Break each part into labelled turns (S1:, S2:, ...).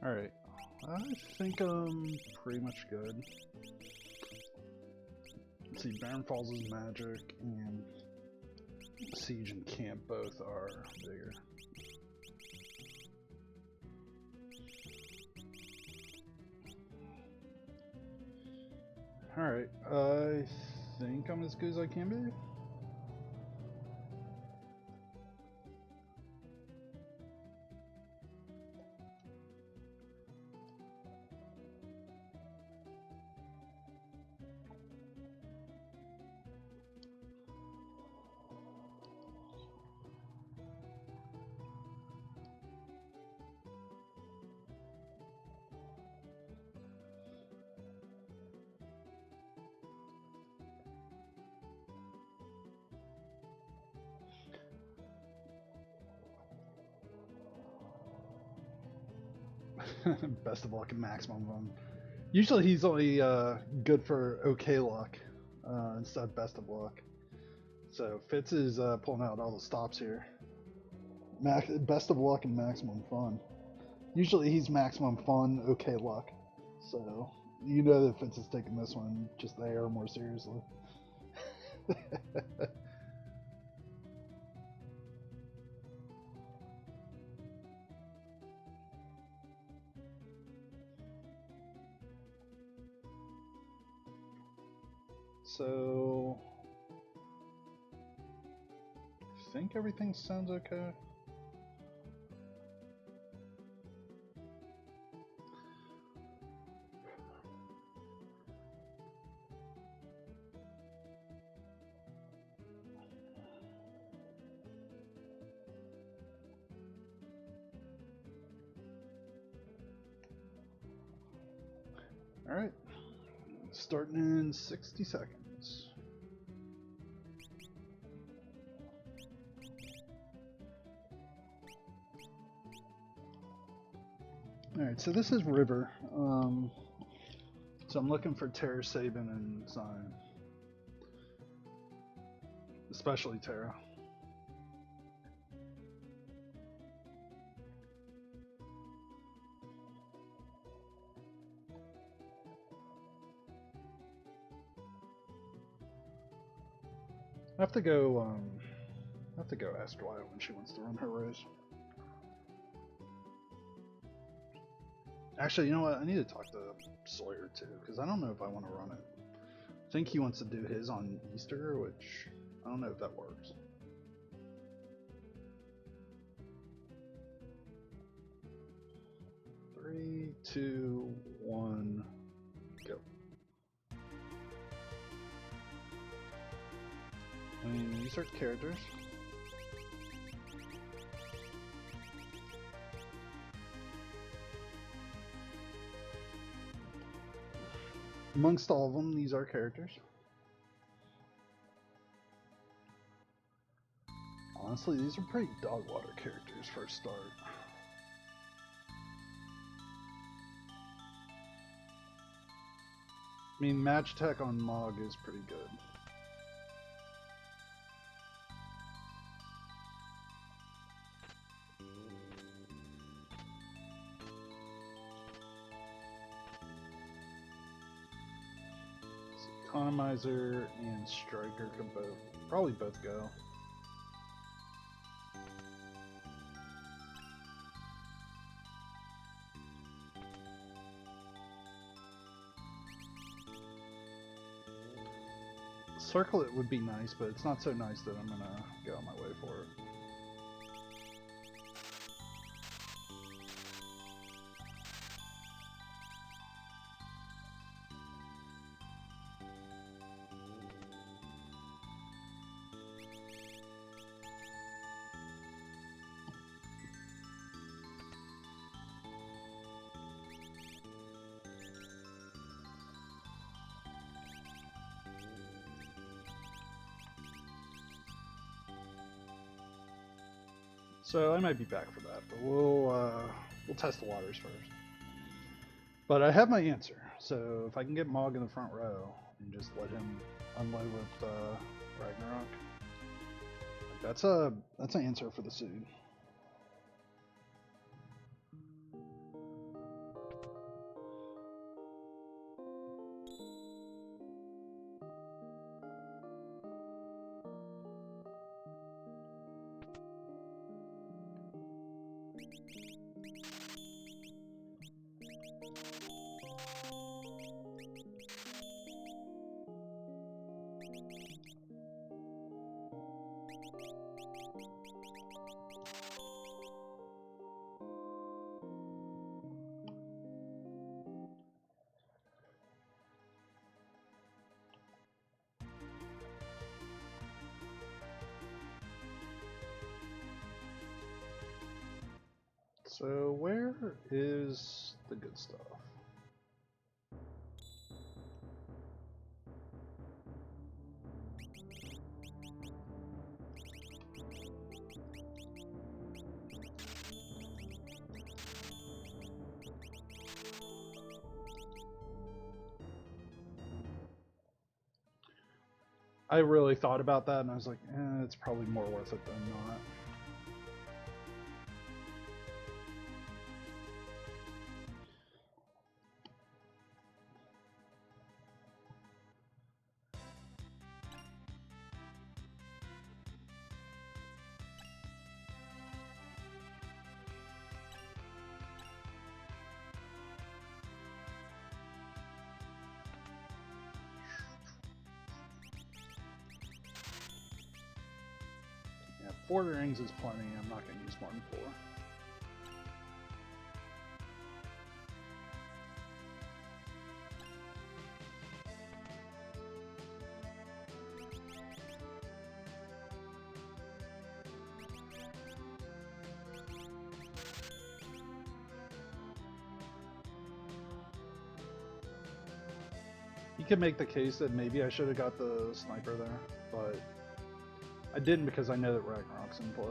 S1: Alright, I think I'm pretty much good. Let's see, Baron Falls is magic, and Siege and Camp both are bigger. Alright, I think I'm as good as I can be. Best of luck and maximum fun. Usually he's only good for okay luck instead of best of luck. So Fitz is pulling out all the stops here. Best of luck and maximum fun. Usually he's maximum fun, okay luck. So you know that Fitz is taking this one just the air more seriously. So I think everything sounds okay. Alright, starting in 60 seconds. Alright, so this is River. So I'm looking for Terra, Sabin, and Zion. Especially Terra. I have to go ask Dwyer when she wants to run her race. Actually, you know what? I need to talk to Sawyer too, because I don't know if I want to run it. I think he wants to do his on Easter, which I don't know if that works. Three, two, one, go. I mean, these are characters. Amongst all of them, these are characters. Honestly, these are pretty dog water characters for a start. I mean, match tech on Mog is pretty good. Economizer and Striker could probably both go. Circlet would be nice, but it's not so nice that I'm gonna go on my way for it. So I might be back for that, but we'll test the waters first. But I have my answer, so if I can get Mog in the front row and just let him unload with Ragnarok, that's an answer for the suit. So where is the good stuff? I really thought about that and I was like, it's probably more worth it than not. Yeah, 4 rings is plenty. I'm not going to use more than 4. You can make the case that maybe I should have got the sniper there, but I didn't because I know that Ragnarok's in play.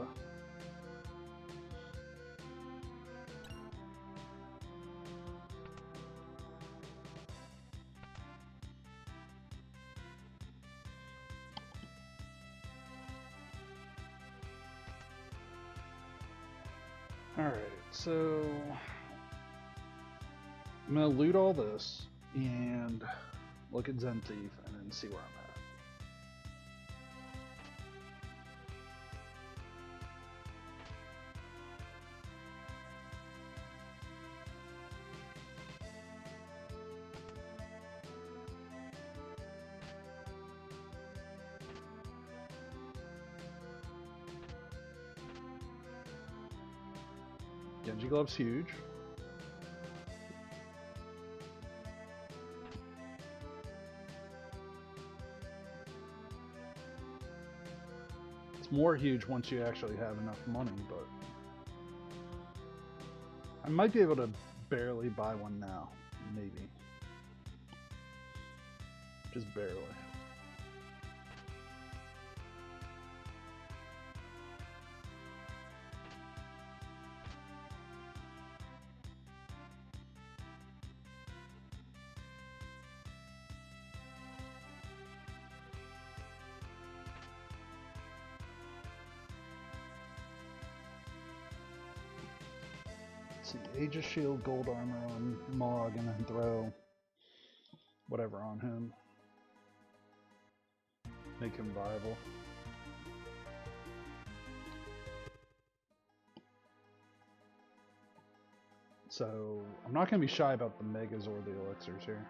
S1: Alright, so I'm going to loot all this and look at Zen Thief and then see where I'm at. Genji Glove's huge. It's more huge once you actually have enough money, but I might be able to barely buy one now, maybe. Just barely. See, Aegis Shield, Gold Armor on Mog, and then throw whatever on him. Make him viable. So, I'm not going to be shy about the Megas or the Elixirs here.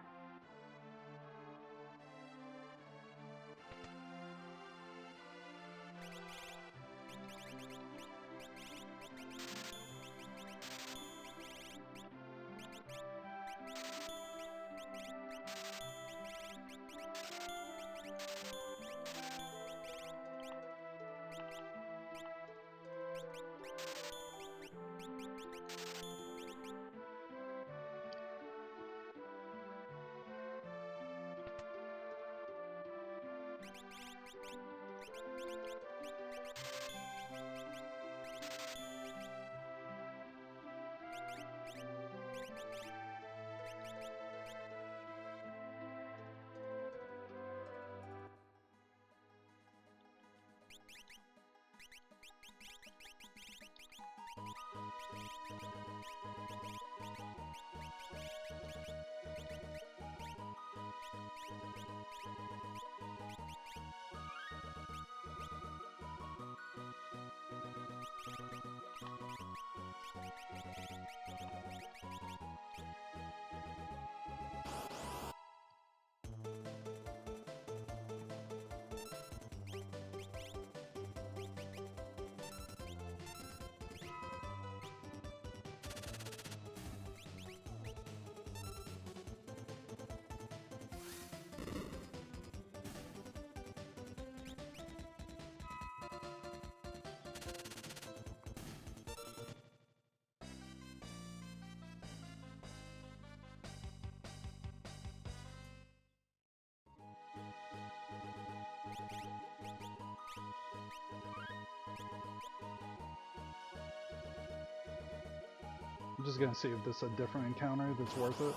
S1: I'm just gonna see if this is a different encounter that's worth it.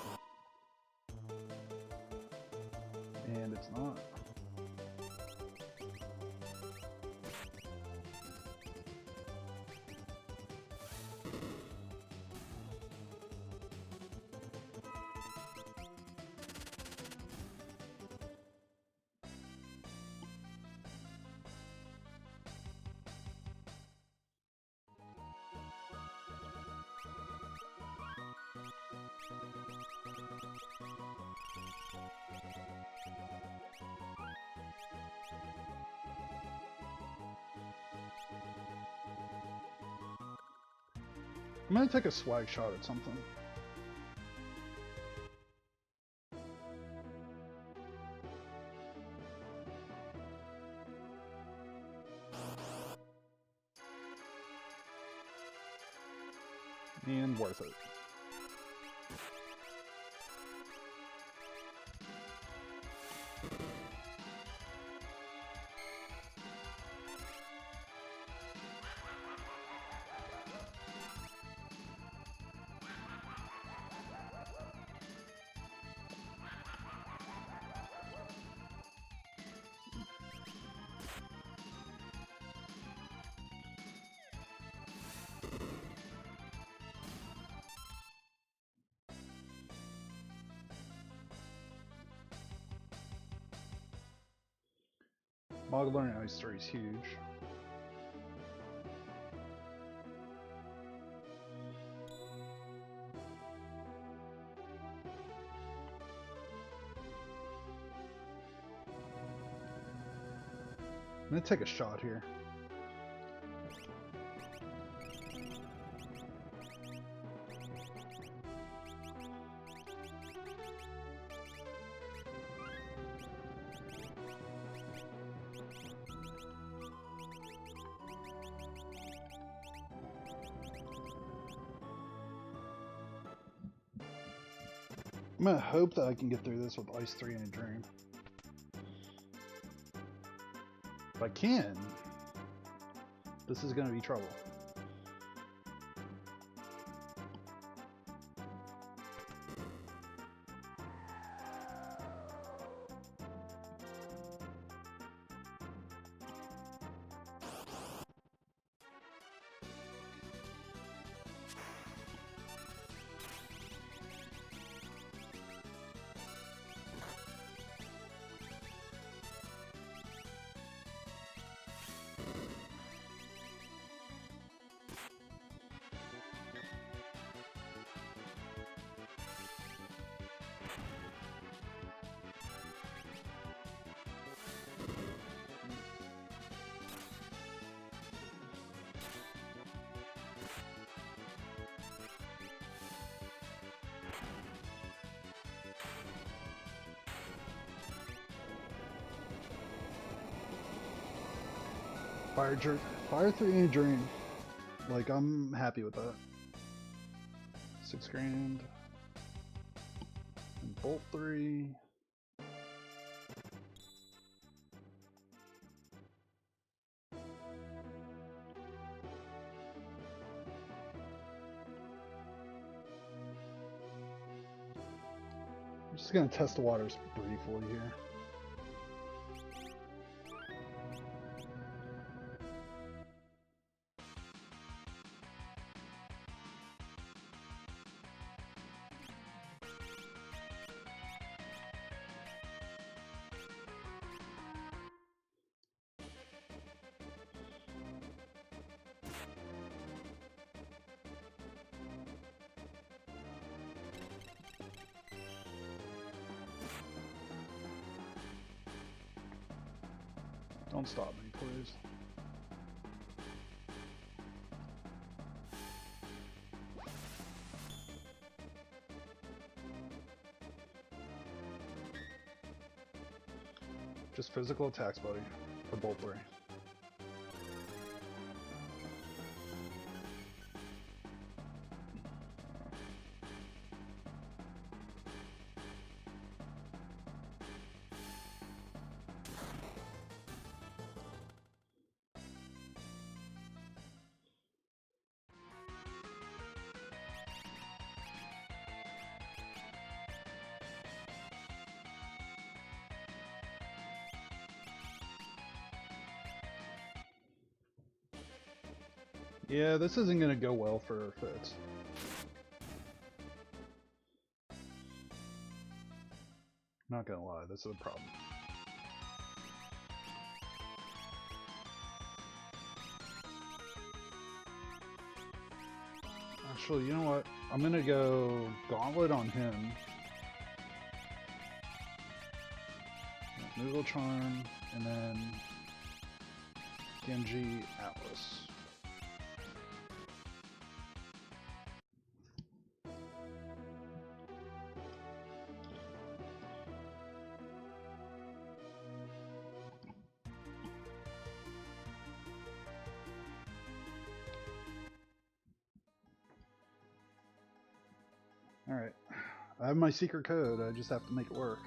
S1: And it's not. I'm gonna take a swag shot at something. And worth it. Modeler and Ice 3 is huge. I'm gonna take a shot here. I'm gonna hope that I can get through this with Ice 3 and a Dream. If I can, this is gonna be trouble. Fire 3 and a Dream. Like, I'm happy with that. 6 grand. And Bolt 3. I'm just gonna test the waters briefly here. Don't stop me, please. Just physical attacks, buddy, for Bolt 3. Yeah, this isn't gonna go well for Fitz. Not gonna lie, this is a problem. Actually, you know what? I'm gonna go Gauntlet on him. Noodle Charm, and then Genji Atlas. Alright. I have my secret code, I just have to make it work.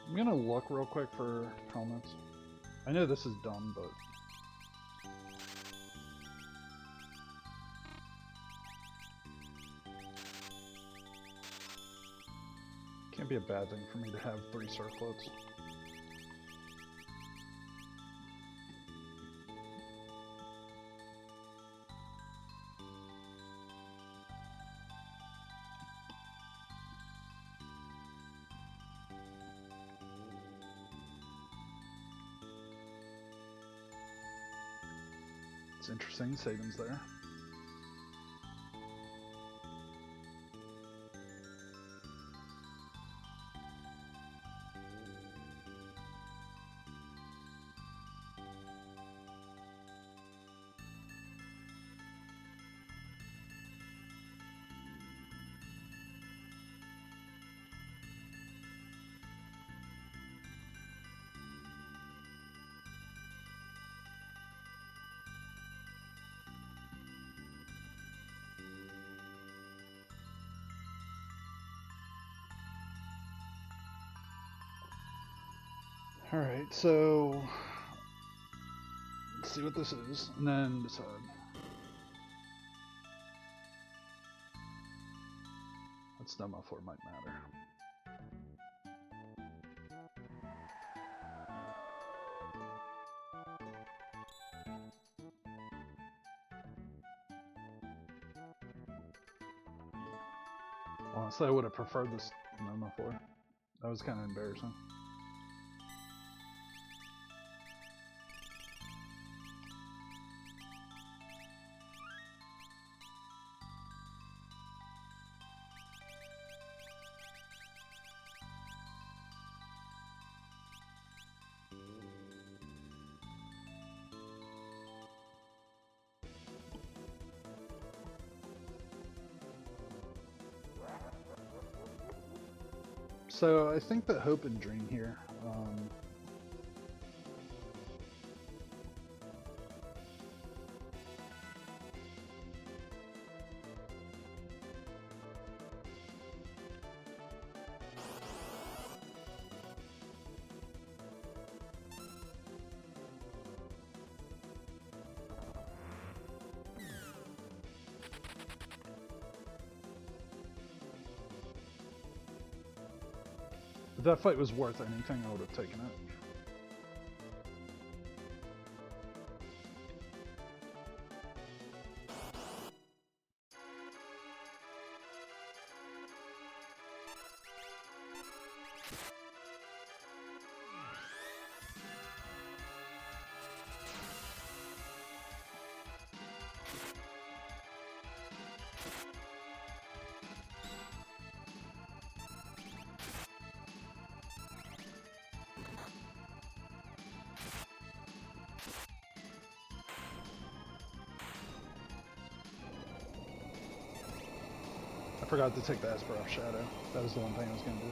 S1: I'm gonna look real quick for helmets. I know this is dumb, but... Can't be a bad thing for me to have 3 circlets. It's interesting, savings there. Alright, so let's see what this is, and then decide. What stomach for might matter. Honestly, I would have preferred this Noma 4. That was kind of embarrassing. So I think that Hope and Dream here. If that fight was worth anything, I would have taken it. I forgot to take the Esper off Shadow. That was the one thing I was going to do.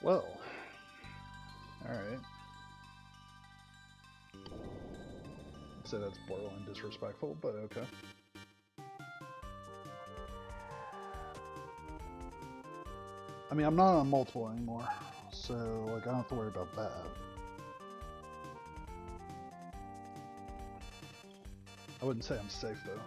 S1: Well, alright. So that's borderline disrespectful, but okay. I mean, I'm not on multiple anymore, so like I don't have to worry about that. I wouldn't say I'm safe though.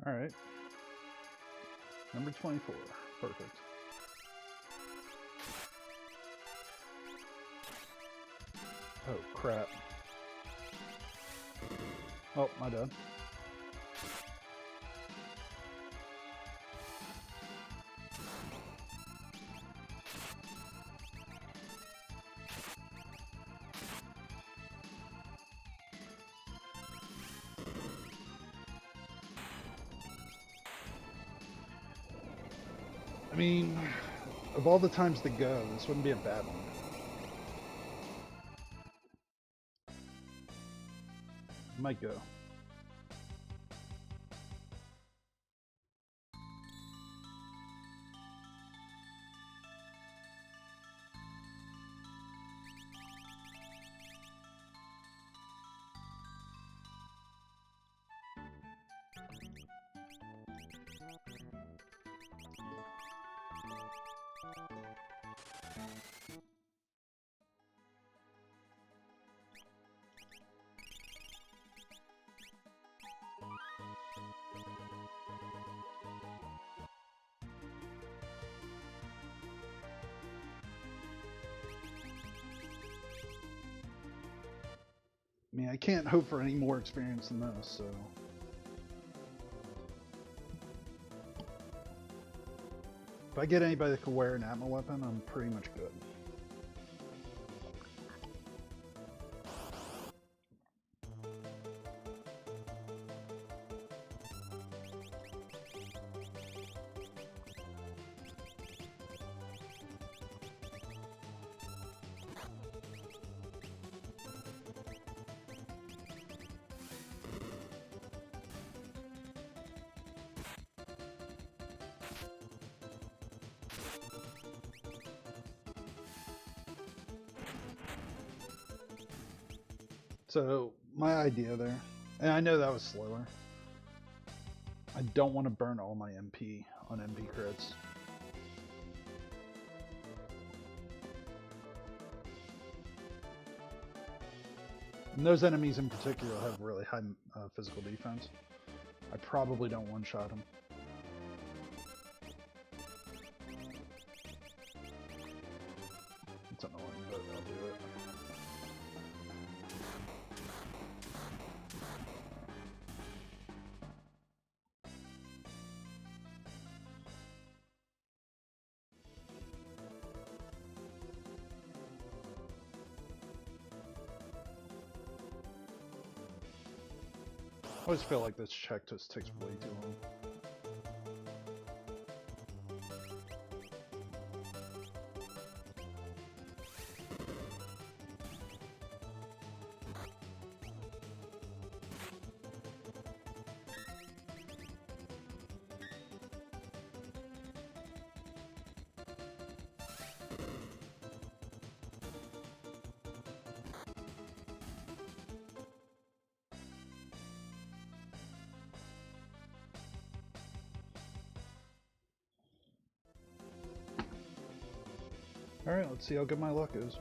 S1: Alright. Number 24. Perfect. Oh, crap. Oh, my bad. I mean, of all the times to go, this wouldn't be a bad one. Might go. I mean, I can't hope for any more experience than this, so... If I get anybody that can wear an Atma weapon, I'm pretty much good. So, my idea there, and I know that was slower, I don't want to burn all my MP on MP crits. And those enemies in particular have really high physical defense. I probably don't one-shot them. It's annoying, but I'll do it. I always feel like this check just takes way too long. Alright, let's see how good my luck is.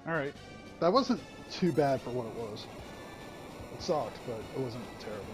S1: Alright. That wasn't too bad for what it was. It sucked, but it wasn't terrible.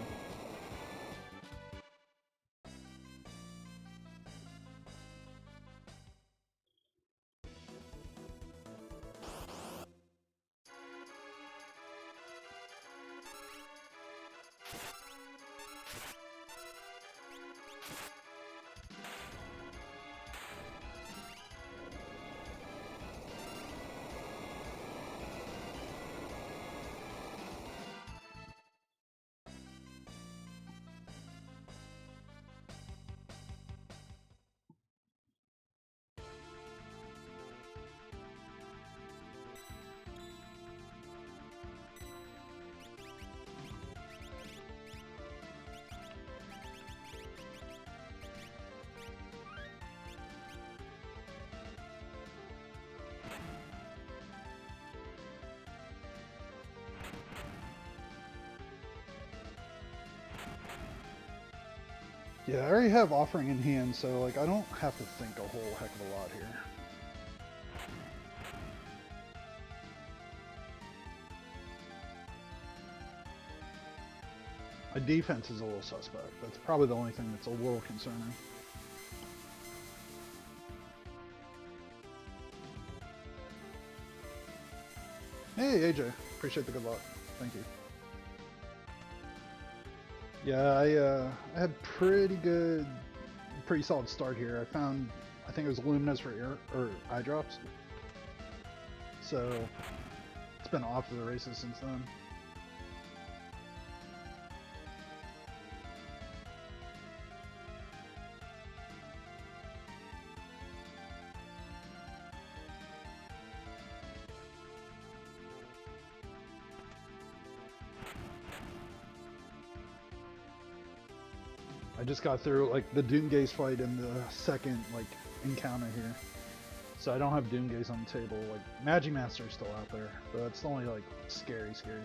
S1: Yeah, I already have offering in hand, so like I don't have to think a whole heck of a lot here. My defense is a little suspect. That's probably the only thing that's a little concerning. Hey AJ, appreciate the good luck. Thank you. Yeah, I had pretty solid start here. I think it was Luminous for eye drops. So it's been off to the races since then. I just got through like the Doomgaze fight in the second like encounter here, so I don't have Doomgaze on the table. Like Magimaster's still out there, but that's the only like scary thing.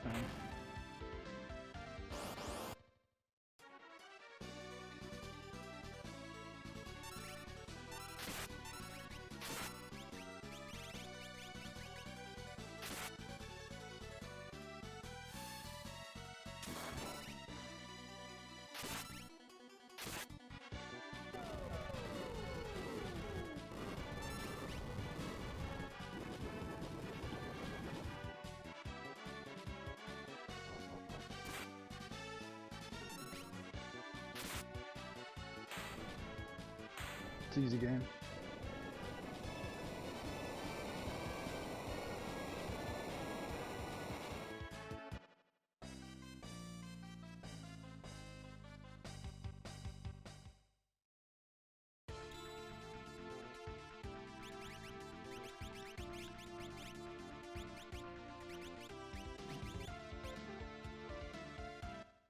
S1: It's an easy game.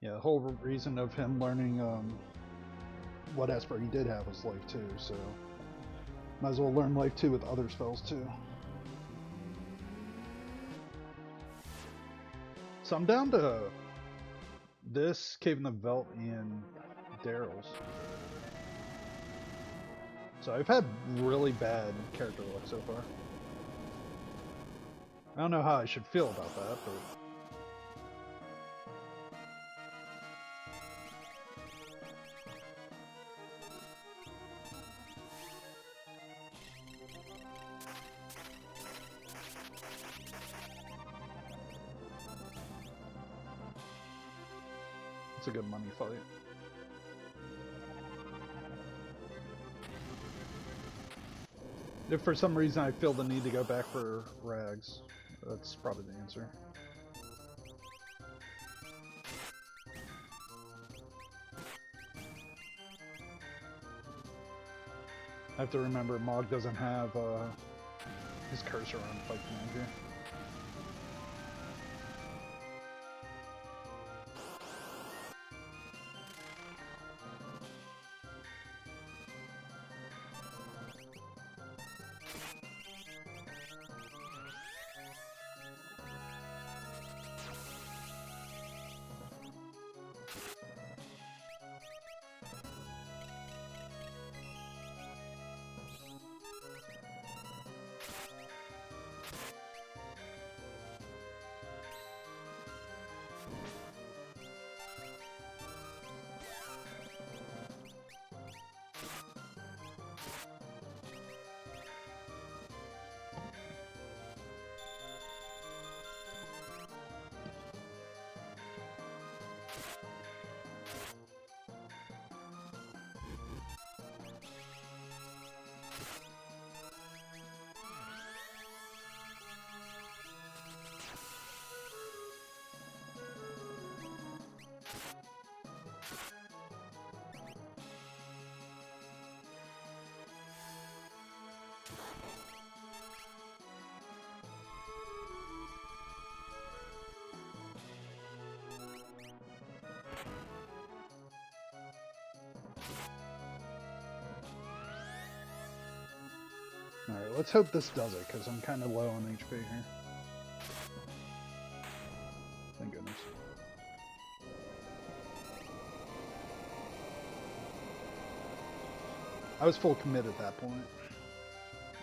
S1: Yeah, the whole reason of him learning what Esper he did have was Life 2, so might as well learn Life 2 with other spells too. So I'm down to this, Cave in the Veldt, and Daryl's. So I've had really bad character luck so far. I don't know how I should feel about that, but... it's a good money fight. If for some reason I feel the need to go back for Rags, that's probably the answer. I have to remember Mog doesn't have his cursor on Fight Commander. Alright, let's hope this does it, because I'm kind of low on HP here. Thank goodness. I was full commit at that point.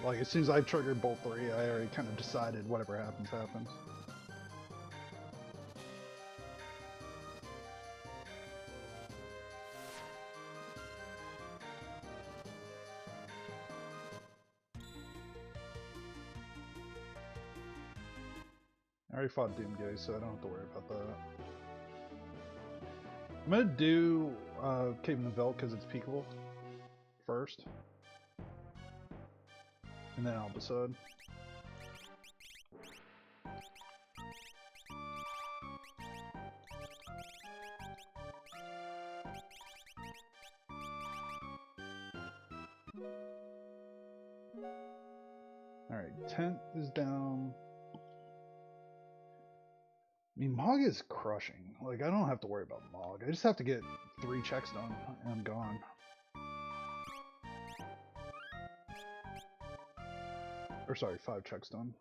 S1: Like, as soon as I triggered Bolt 3, I already kind of decided whatever happens, happens. I already fought Doomgay, so I don't have to worry about that. I'm gonna do Cave in the Veldt because it's peakable first. And then Albasad. Alright, Tent is down. I mean, Mog is crushing. Like, I don't have to worry about Mog. I just have to get 3 checks done, and I'm gone. Or sorry, 5 checks done.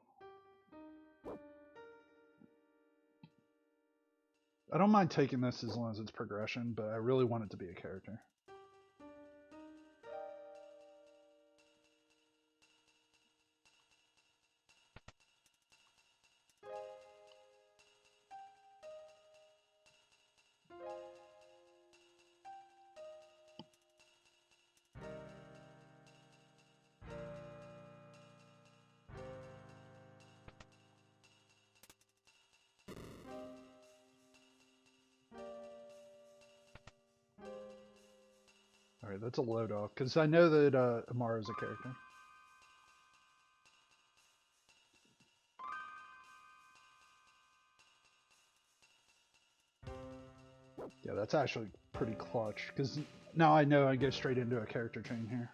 S1: I don't mind taking this as long as it's progression, but I really want it to be a character. Alright, that's a load off, because I know that Amara is a character. Yeah, that's actually pretty clutch, because now I know I go straight into a character chain here.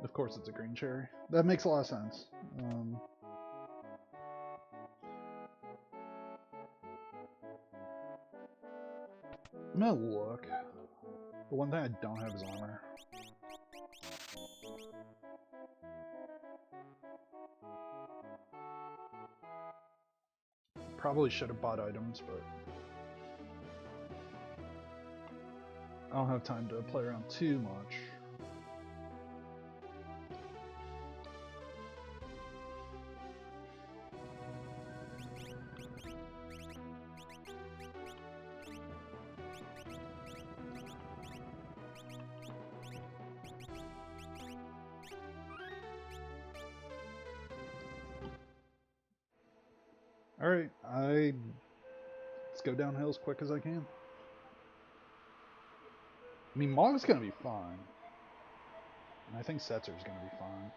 S1: Of course it's a green cherry. That makes a lot of sense. I'm gonna look. The one thing I don't have is armor. Probably should have bought items, but I don't have time to play around too much. Alright, let's go downhill as quick as I can. I mean, Mog's gonna be fine. And I think Setzer's gonna be fine.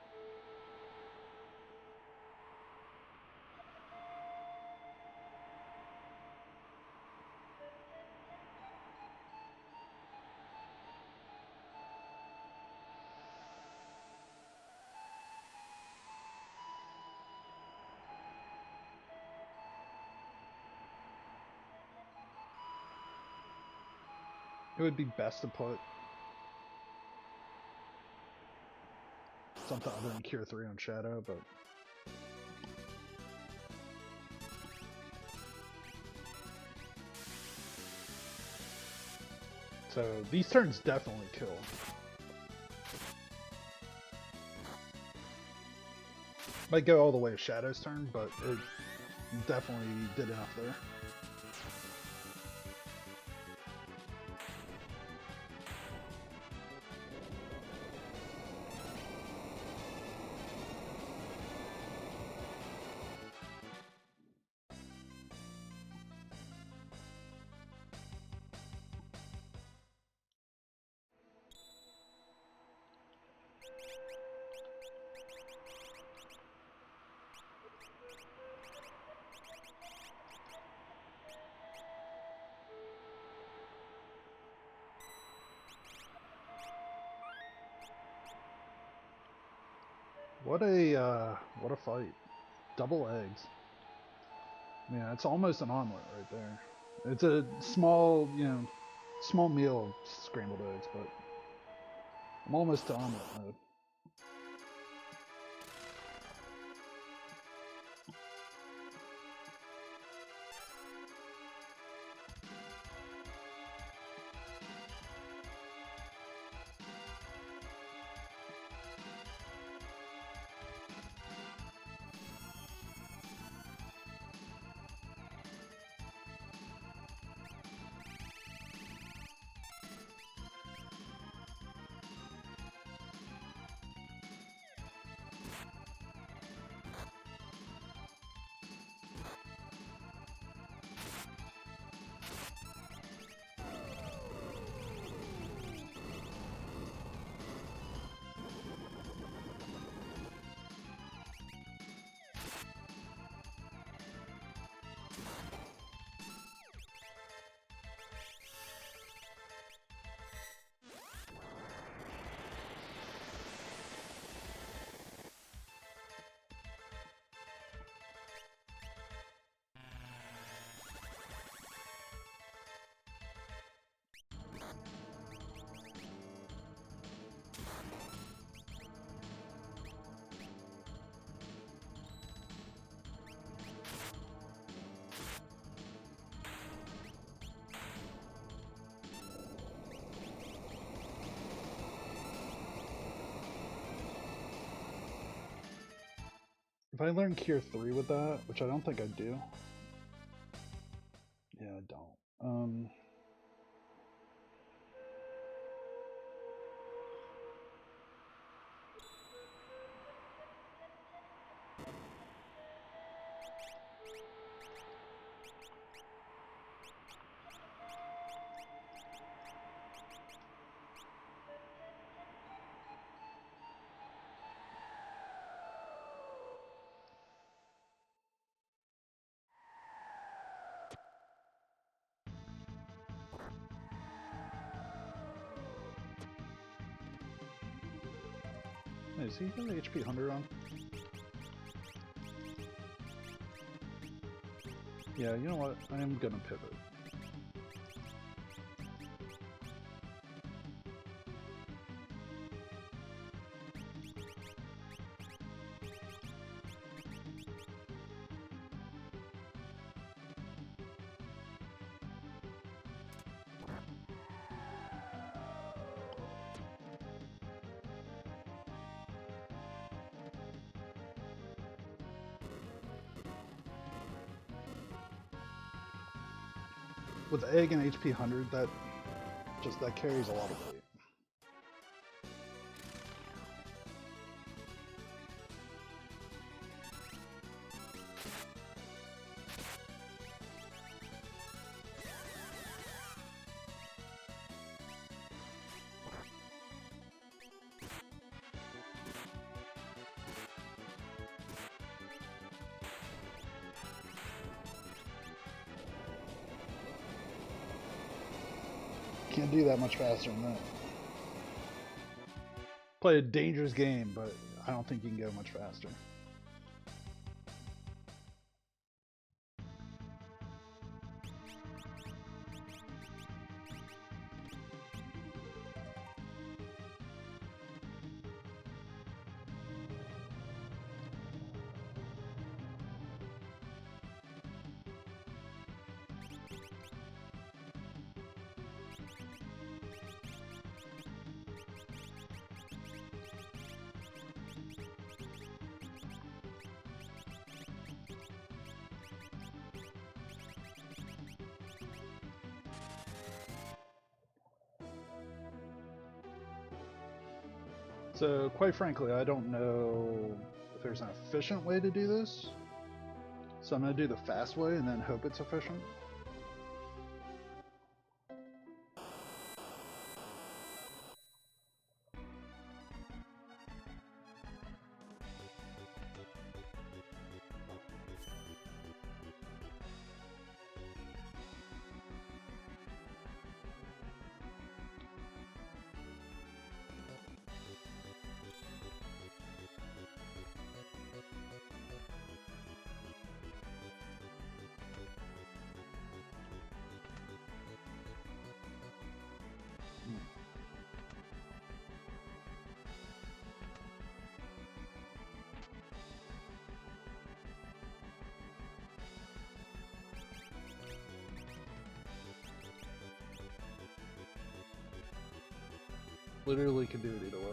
S1: It would be best to put something other than Cure 3 on Shadow, but so these turns definitely kill. Might go all the way to Shadow's turn, but it definitely did enough there. What a fight. Double eggs. Yeah, it's almost an omelet right there. It's a small, small meal of scrambled eggs, but I'm almost to omelet mode. If I learn Cure 3 with that, which I don't think I do. Yeah, I don't. Hey, is he got the HP 100 on? Yeah, you know what? I am gonna pivot. With egg and HP 100, that carries a lot of weight. Can't do that much faster than that. Play a dangerous game, but I don't think you can go much faster. So, quite frankly, I don't know if there's an efficient way to do this. So I'm going to do the fast way and then hope it's efficient. Literally can do it either way.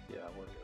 S1: Yeah, we're good.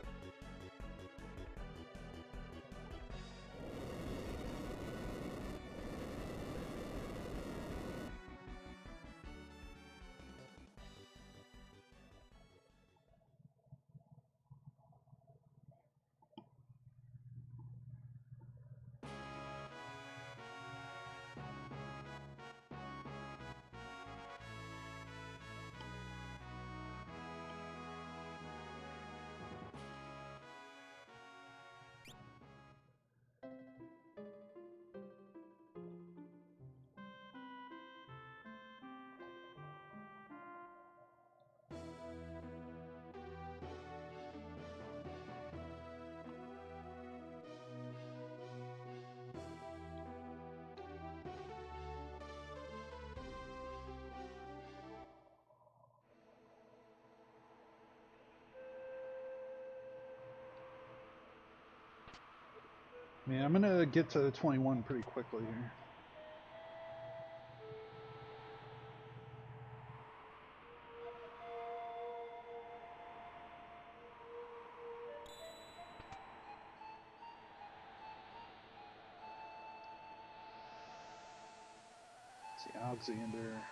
S1: Man, I'm gonna get to 21 pretty quickly here. Let's see, Alexander.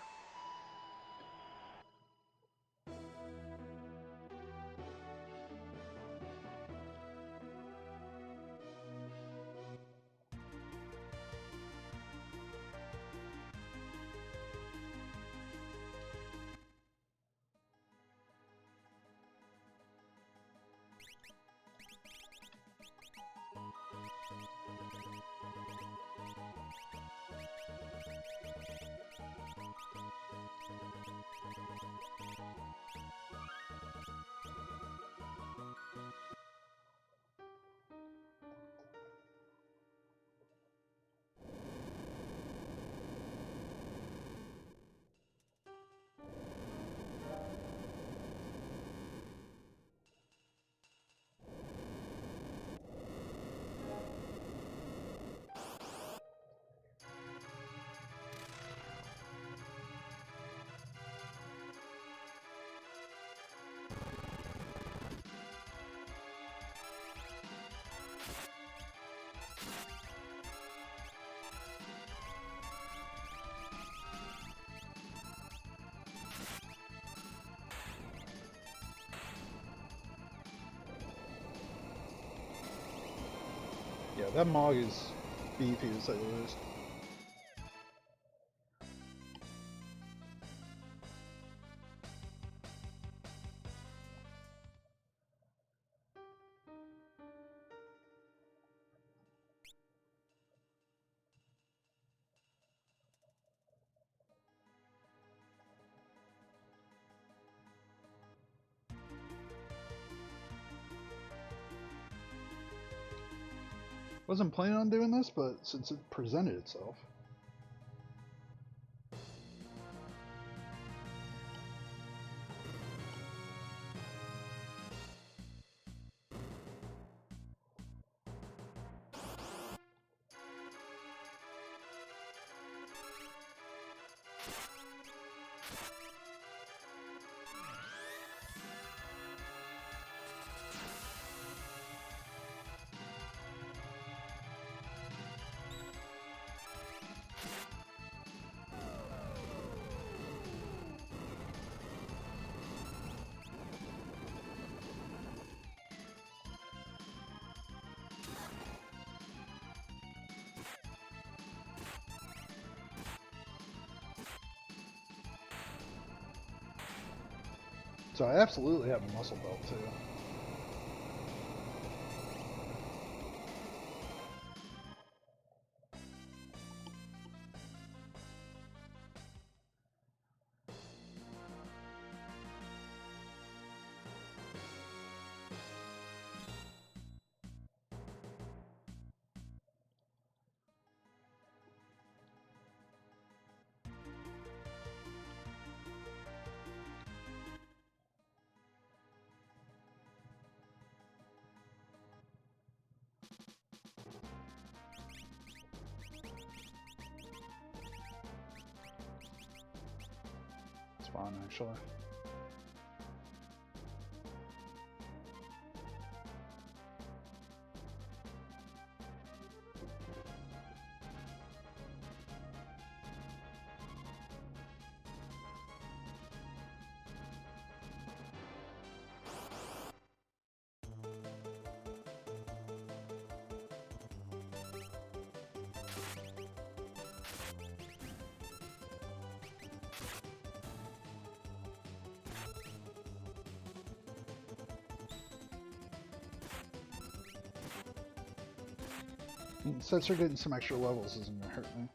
S1: Yeah, that Mog is beefy to say the least. Wasn't planning on doing this, but since it presented itself. So I absolutely have a muscle belt too. spawn actually. Since they're getting some extra levels, isn't gonna hurt me.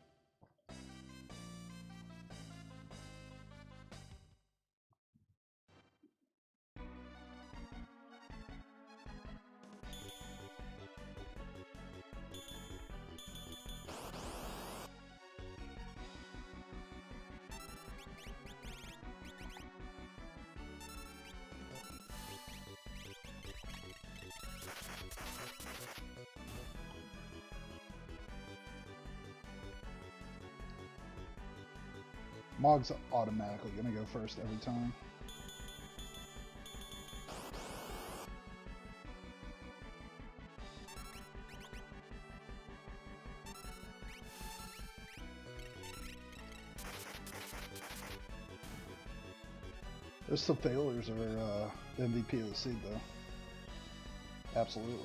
S1: Mog's automatically gonna go first every time. There's some failures that are MVP of the seed though. Absolutely.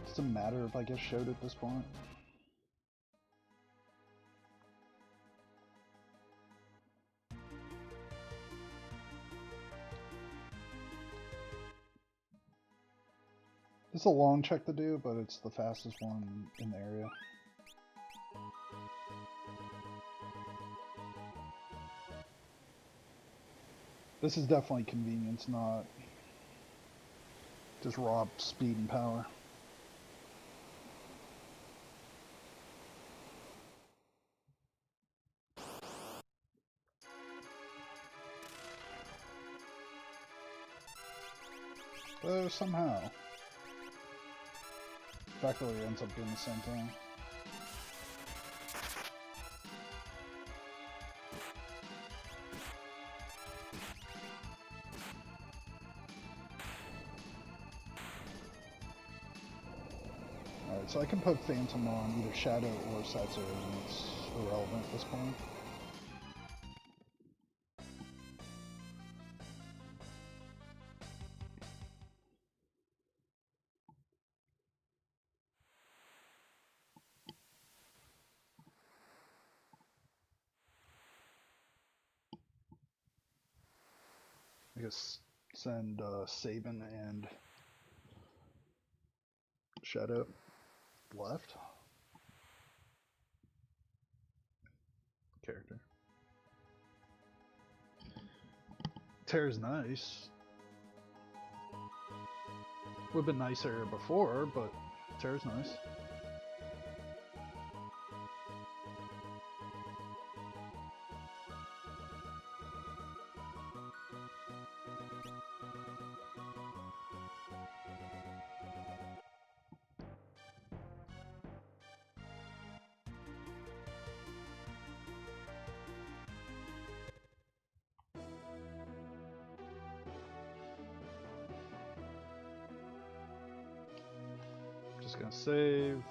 S1: Doesn't matter if I get showed at this point. It's a long check to do, but it's the fastest one in the area. This is definitely convenience, not just raw speed and power. Though somehow, Beckler ends up doing the same thing. Alright, so I can put Phantom on either Shadow or Setzer, and it's irrelevant at this point. I guess send Sabin and Shadow left. Character. Terra's nice. Would have been nicer before, but Terra's nice. Just gonna save.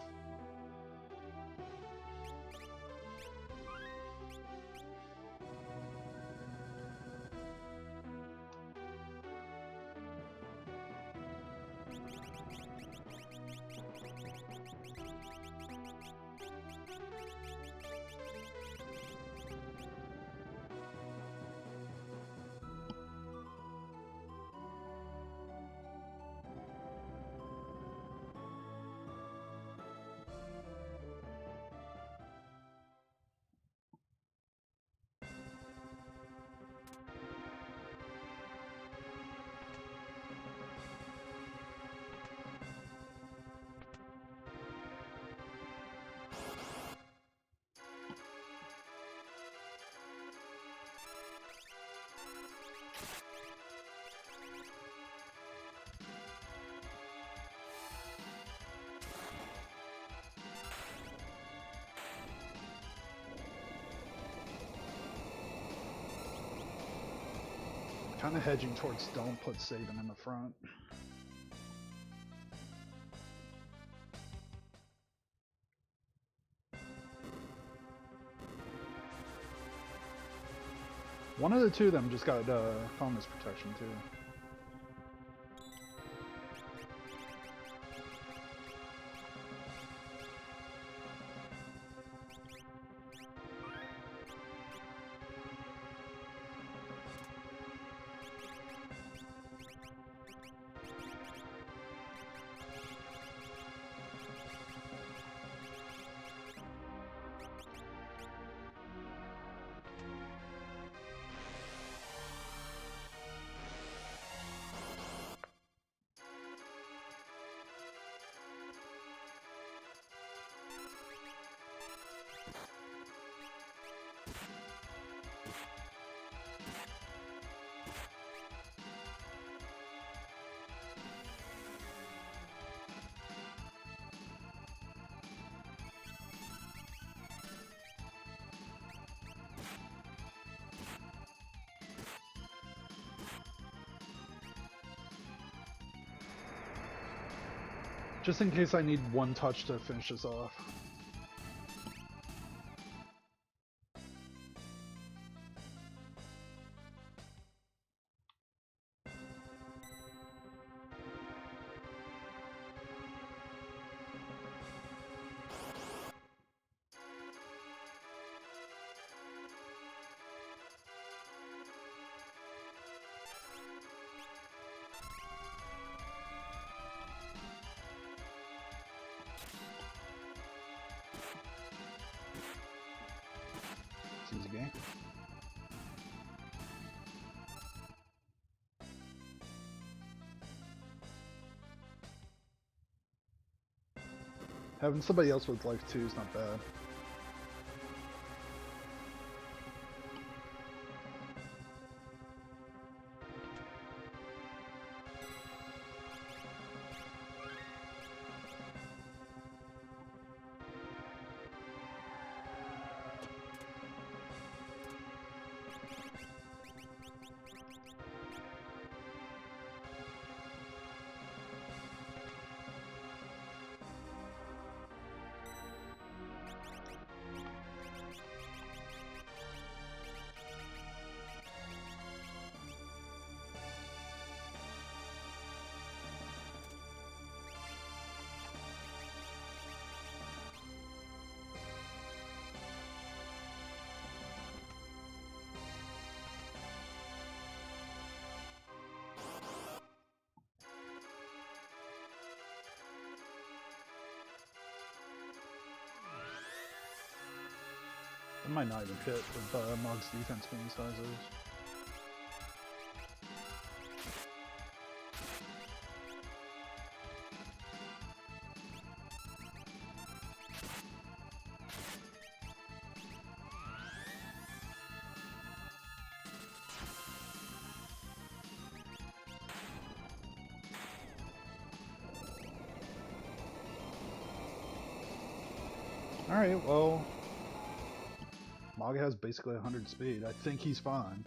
S1: Kind of hedging towards don't put Saban in the front. One of the two of them just got bonus protection too. Just in case I need one touch to finish this off. Easy game. Having somebody else with life 2 is not bad. It might not even hit with Mog's defense being as high as it is. Alright, well, Mog has basically 100 speed. I think he's fine.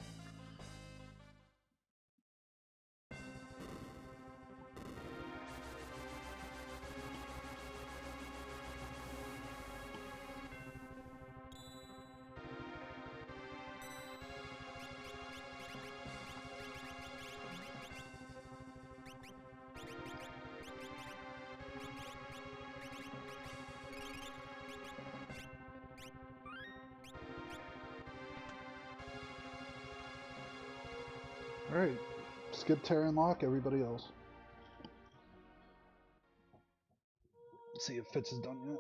S1: Alright, skip Terra and lock everybody else. Let's see if Fitz is done yet.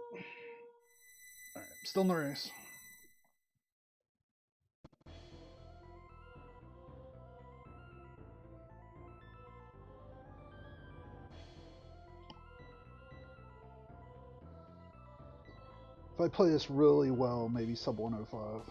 S1: Alright, still in the race. If I play this really well, maybe sub 105.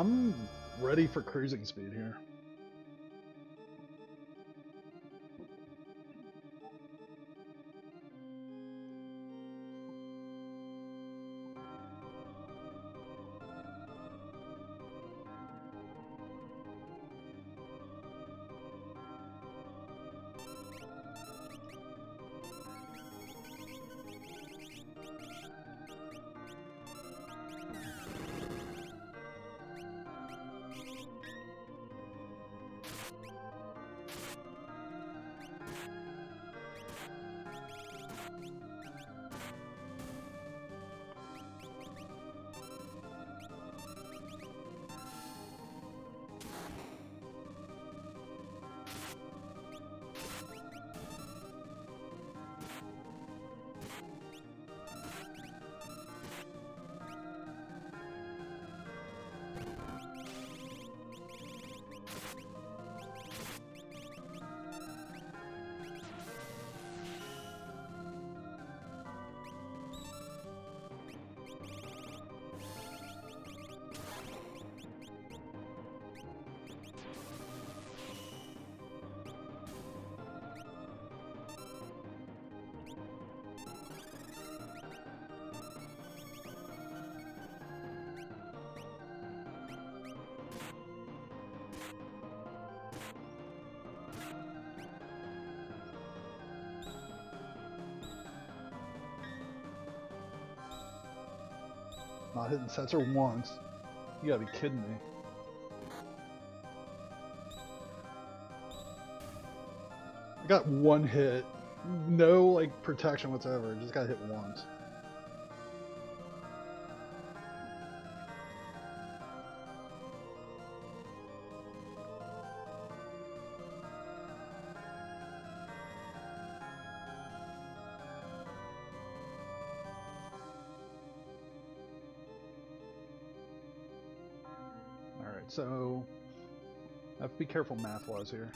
S1: I'm ready for cruising speed here. Not hitting sensor once. You gotta be kidding me. I got one hit. No, like, protection whatsoever. Just got hit once. Alright, so I have to be careful math-wise here.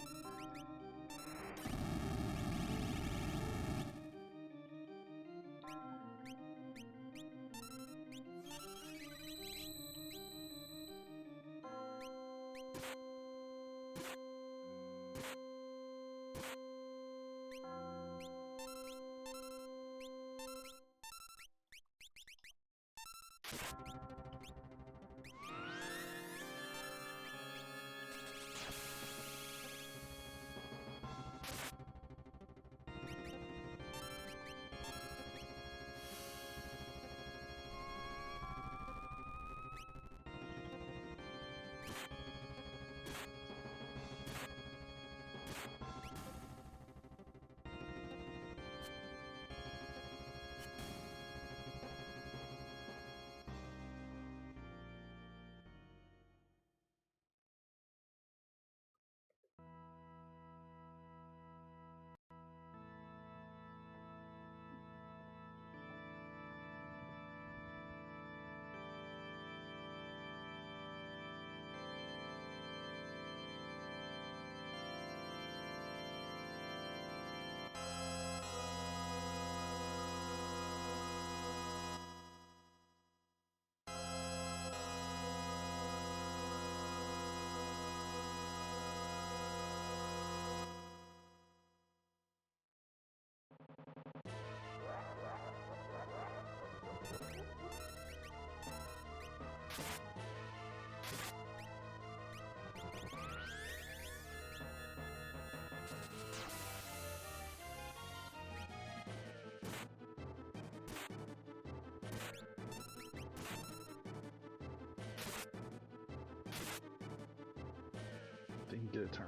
S1: Didn't get a turn.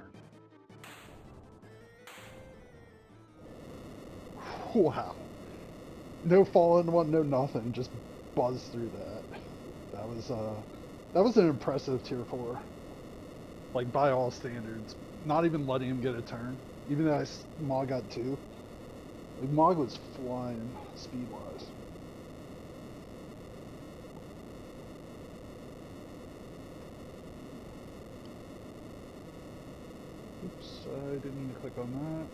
S1: Wow. No fall into one, no nothing. Just buzzed through that. That was an impressive tier 4. Like, by all standards. Not even letting him get a turn. Even though Mog got 2. Like, Mog was flying speed-wise. Oops, I didn't mean to click on that.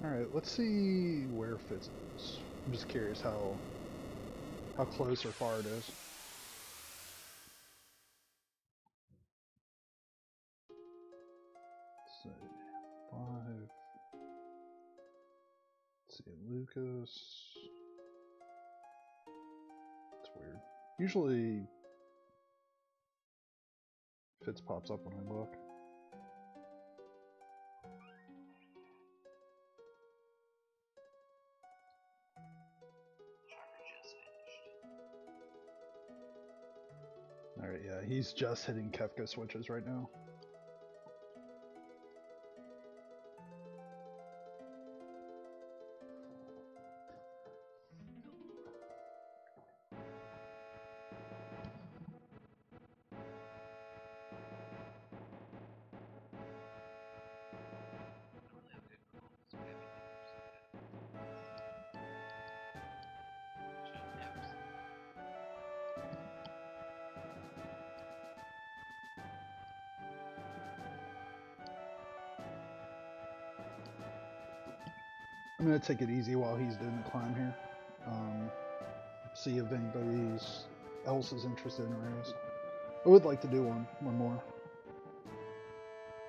S1: Alright, let's see where Fitz is. I'm just curious how close or far it is. Let's see. 5. Let's see, Lucas. It's weird. Usually Fitz pops up when I look. Alright, yeah, he's just hitting Kefka switches right now. I'm gonna take it easy while he's doing the climb here. See if anybody else is interested in a race. I would like to do one more.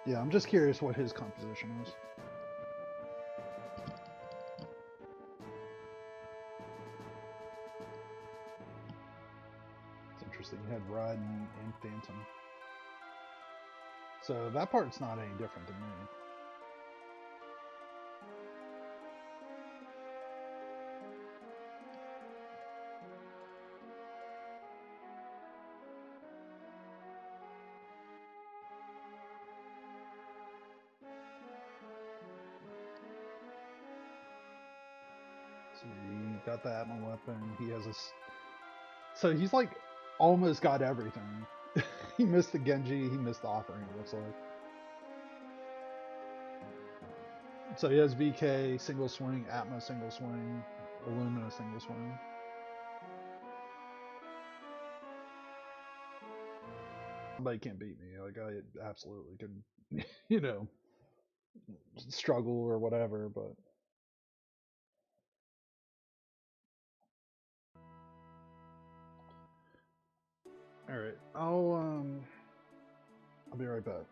S1: Yeah, I'm just curious what his composition is. It's interesting. You had Ride and Phantom. So that part's not any different than me. So he got the Atma weapon. He has a... So he's like almost got everything. He missed the Genji. He missed the offering, it looks like. So he has VK, single swing, Atma, single swing, Illumina, single swing. Somebody can't beat me. Like, I absolutely can, you know, struggle or whatever, but... Alright, I'll be right back.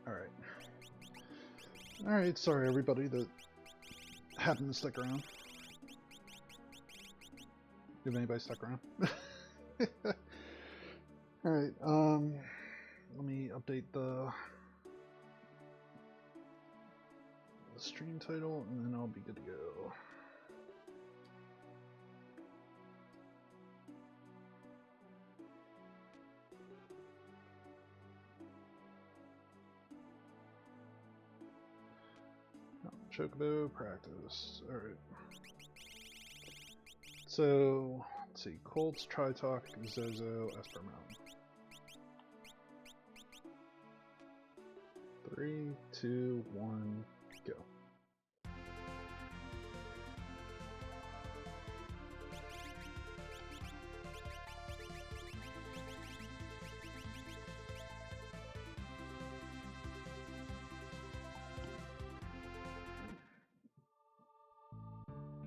S1: Alright. Alright, sorry everybody that happened to stick around. If anybody stuck around. Alright, let me update the stream title and then I'll be good to go. Chocobo practice. Alright. So, let's see. Colts, Tritalk, Zozo, Esper Mountain. 3, 2, 1, go.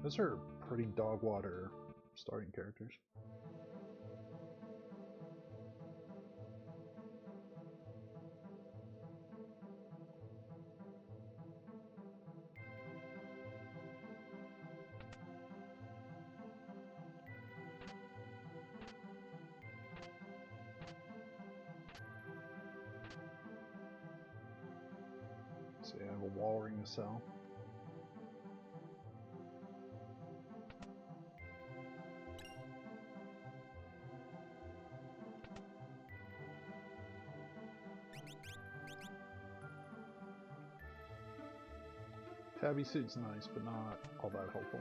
S1: Those are pretty dog water starting characters. So yeah, I have a wall ring to sell. Tabby suit's nice, but not all that helpful.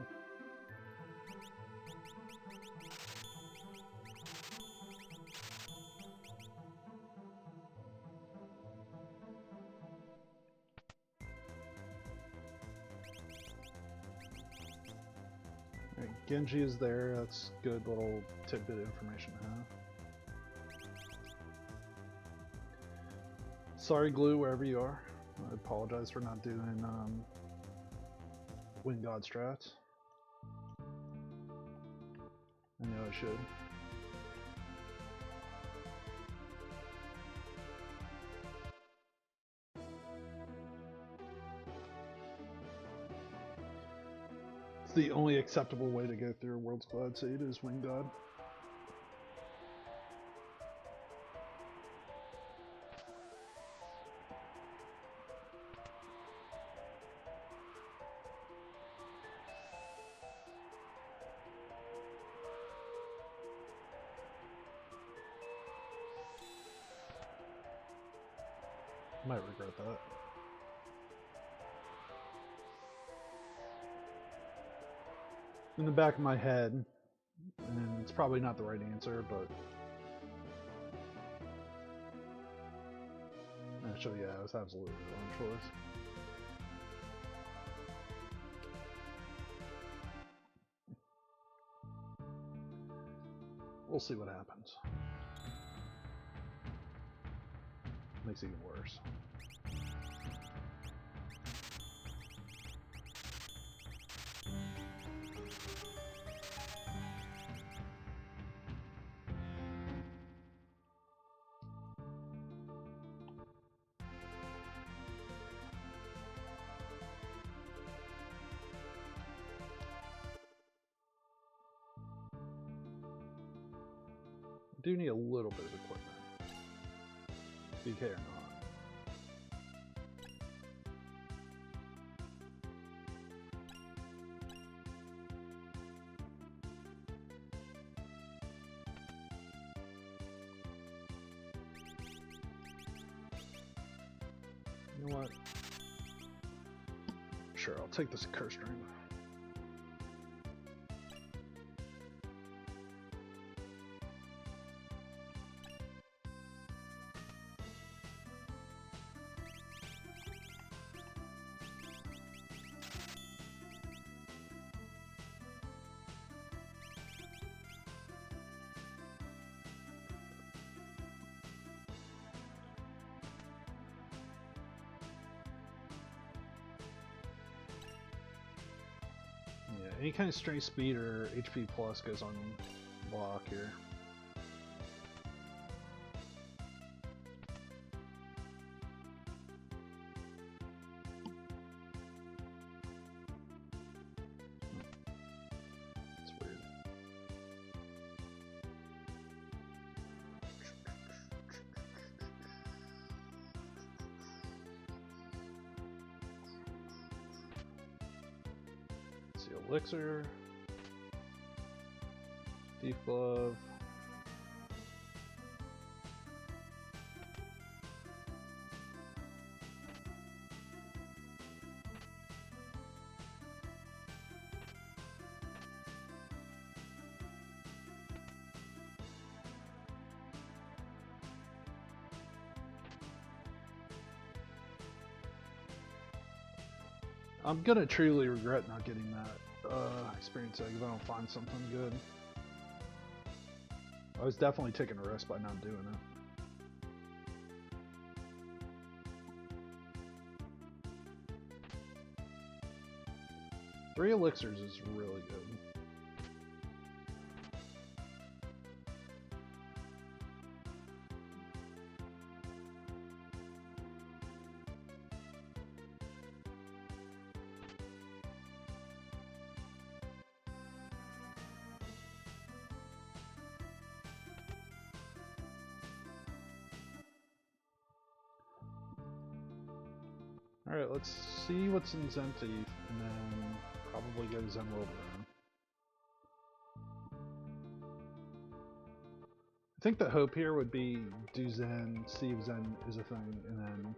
S1: Right, Genji is there, that's good little tidbit of information to have. Sorry, Glue, wherever you are. I apologize for not doing Wind God strats. I know I should. It's the only acceptable way to go through a World's Glad Seed is Wind God. Might regret that. In the back of my head, and it's probably not the right answer, but actually, yeah, it was absolutely the wrong choice. We'll see what happens. Makes it even worse. I do need a little bit of equipment. BK or not. You know what? Sure, I'll take this curse ring. Yeah, any kind of straight speed or HP plus goes on block here. It's weird. See, elixir, thief glove. I'm gonna truly regret not getting that experience egg if I don't find something good. I was definitely taking a risk by not doing it. 3 elixirs is really good. Alright, let's see what's in Zen Thief, and then probably go to Zen Wilburn. I think the hope here would be do Zen, see if Zen is a thing, and then...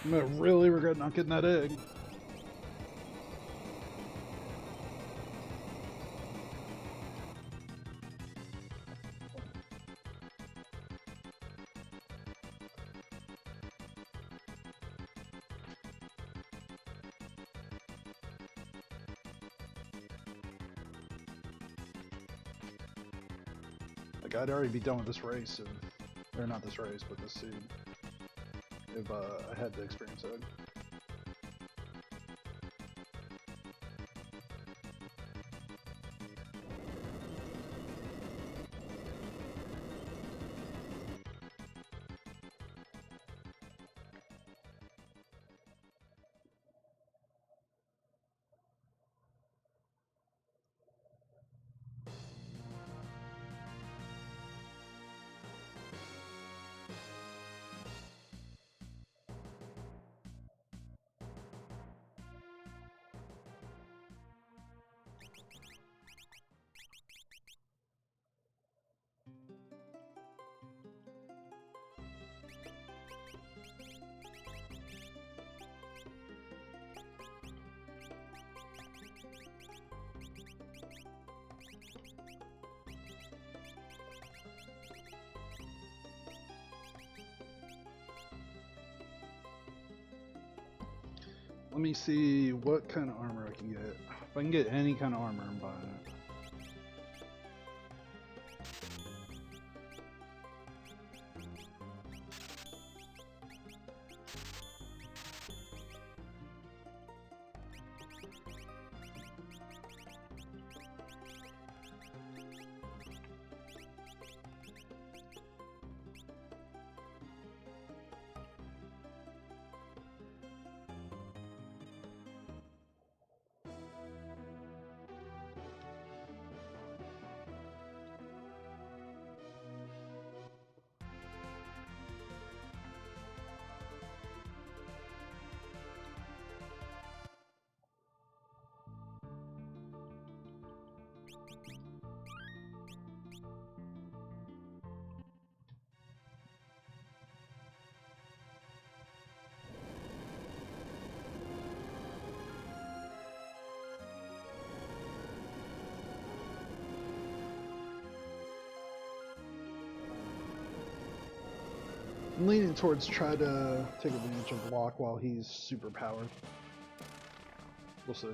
S1: I'm gonna really regret not getting that egg. Like, I'd already be done with this race, or not this race, but this seed, if I had the experience egg. Let me see what kind of armor I can get. If I can get any kind of armor, I'm buying it. I'm leaning towards try to take advantage of Locke while he's super powered. We'll see.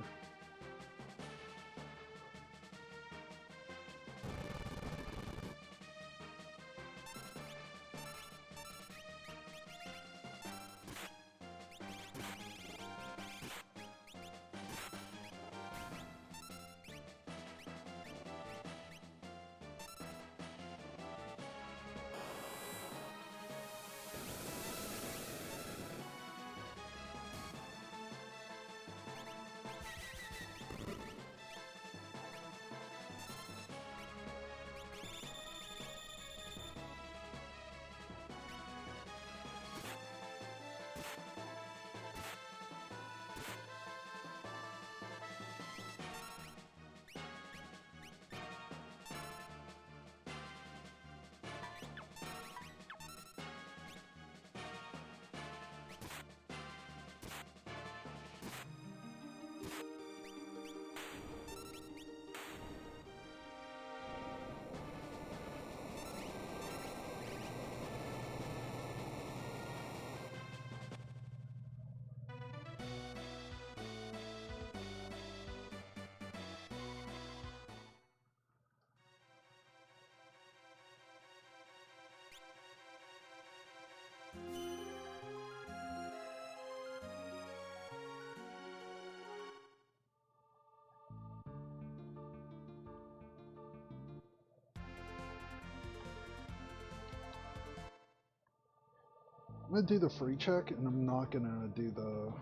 S1: I'm gonna do the free check, and I'm not gonna do the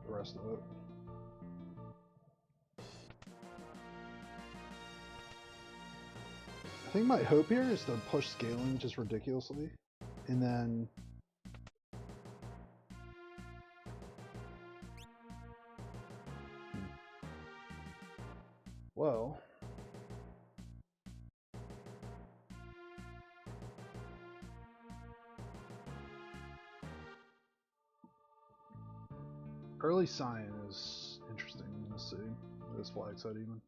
S1: rest of it. I think my hope here is to push scaling just ridiculously, and then well, early sign is interesting. Let's see this flag set even.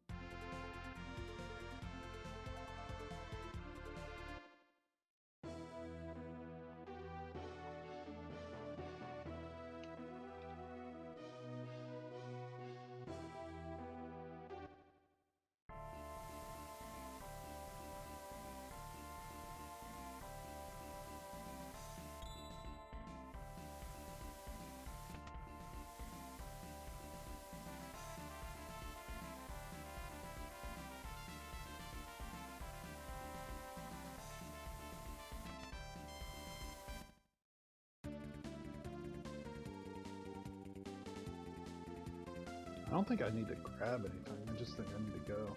S1: I don't think I need to grab anything, I just think I need to go.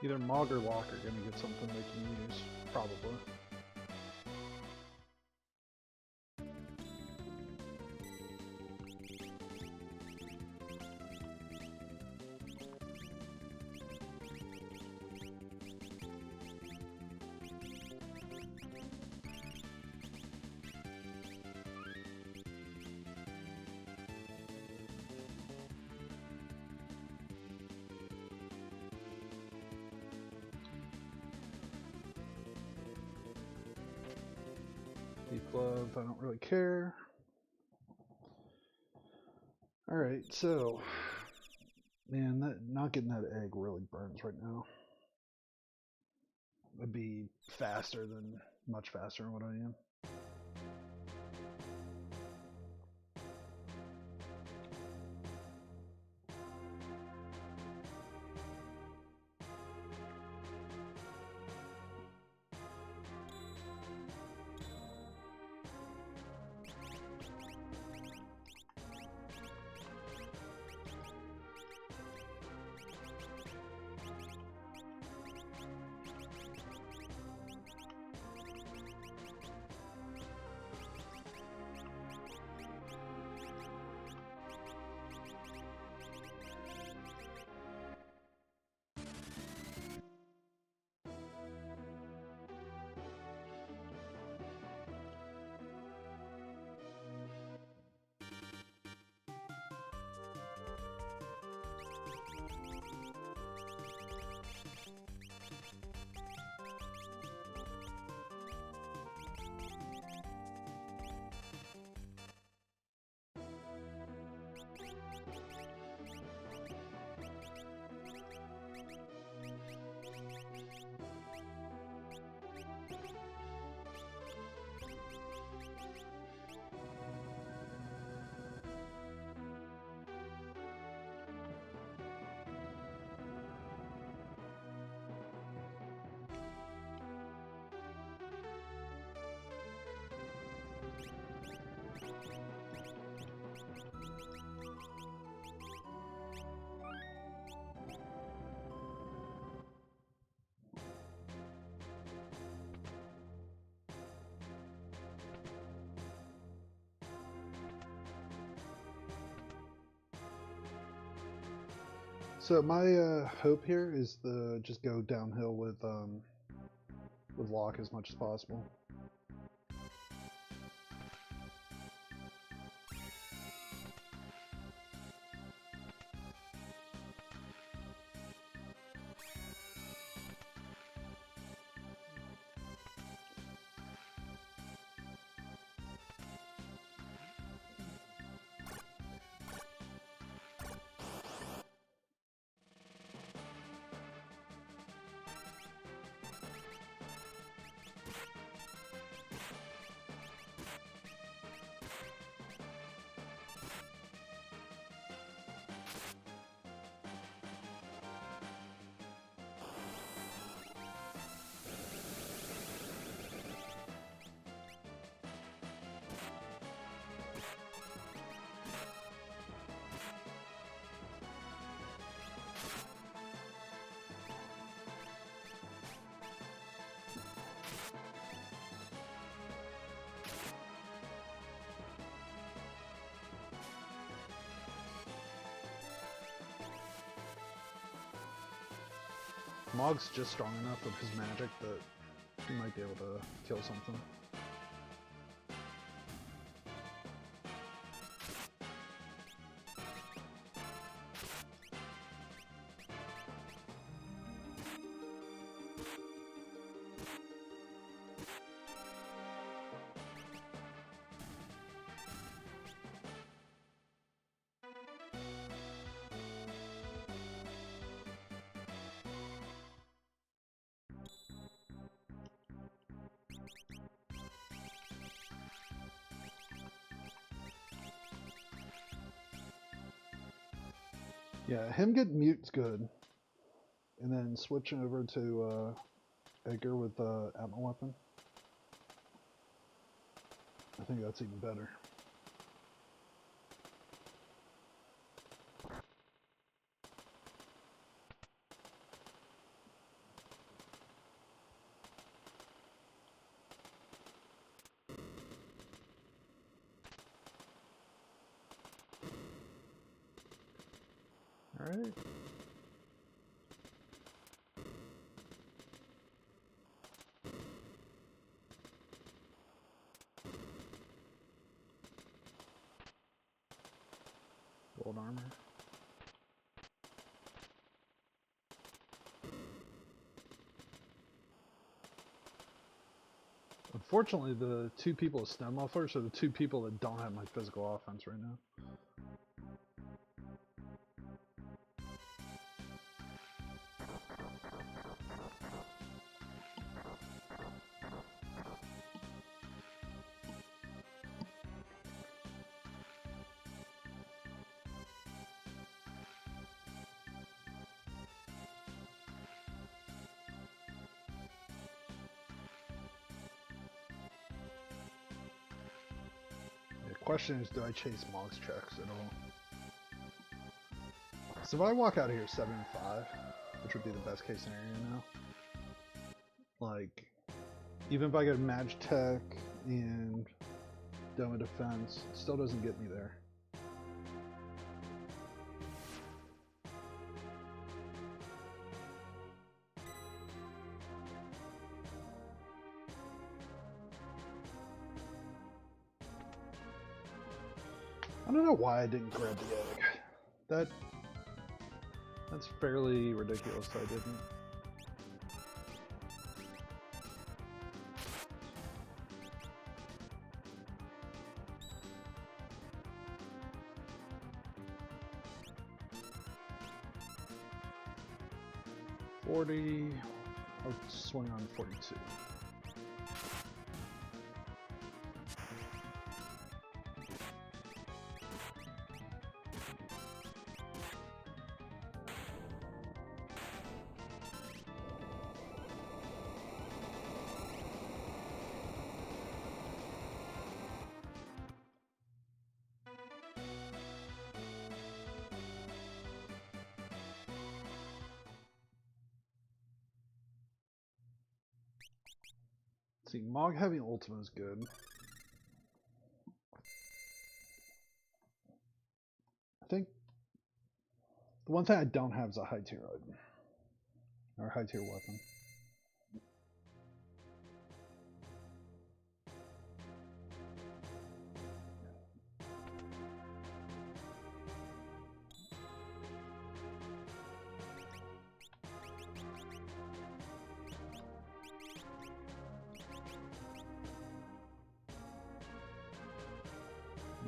S1: Either Mog or Lock are gonna get something they can use, probably. Deep glove, I don't really care. Alright, so man, that not getting that egg really burns right now. I'd be faster than much faster than what I am. So my hope here is to just go downhill with Locke as much as possible. Mog's just strong enough with his magic that he might be able to kill something. Yeah, him getting mute's good. And then switching over to Edgar with Atma weapon. I think that's even better. Alright. Gold armor. Unfortunately, the two people with stem mufflers are the two people that don't have my physical offense right now. The question is, do I chase Mog's checks at all? So if I walk out of here 7-5, which would be the best case scenario now, like, even if I get Mag Tech and Dome of Defense, it still doesn't get me there. I don't know why I didn't grab the egg. That's fairly ridiculous I didn't. I'll swing on 42. See, Mog having ultimate is good. I think The one thing I don't have is a high tier item or high tier weapon.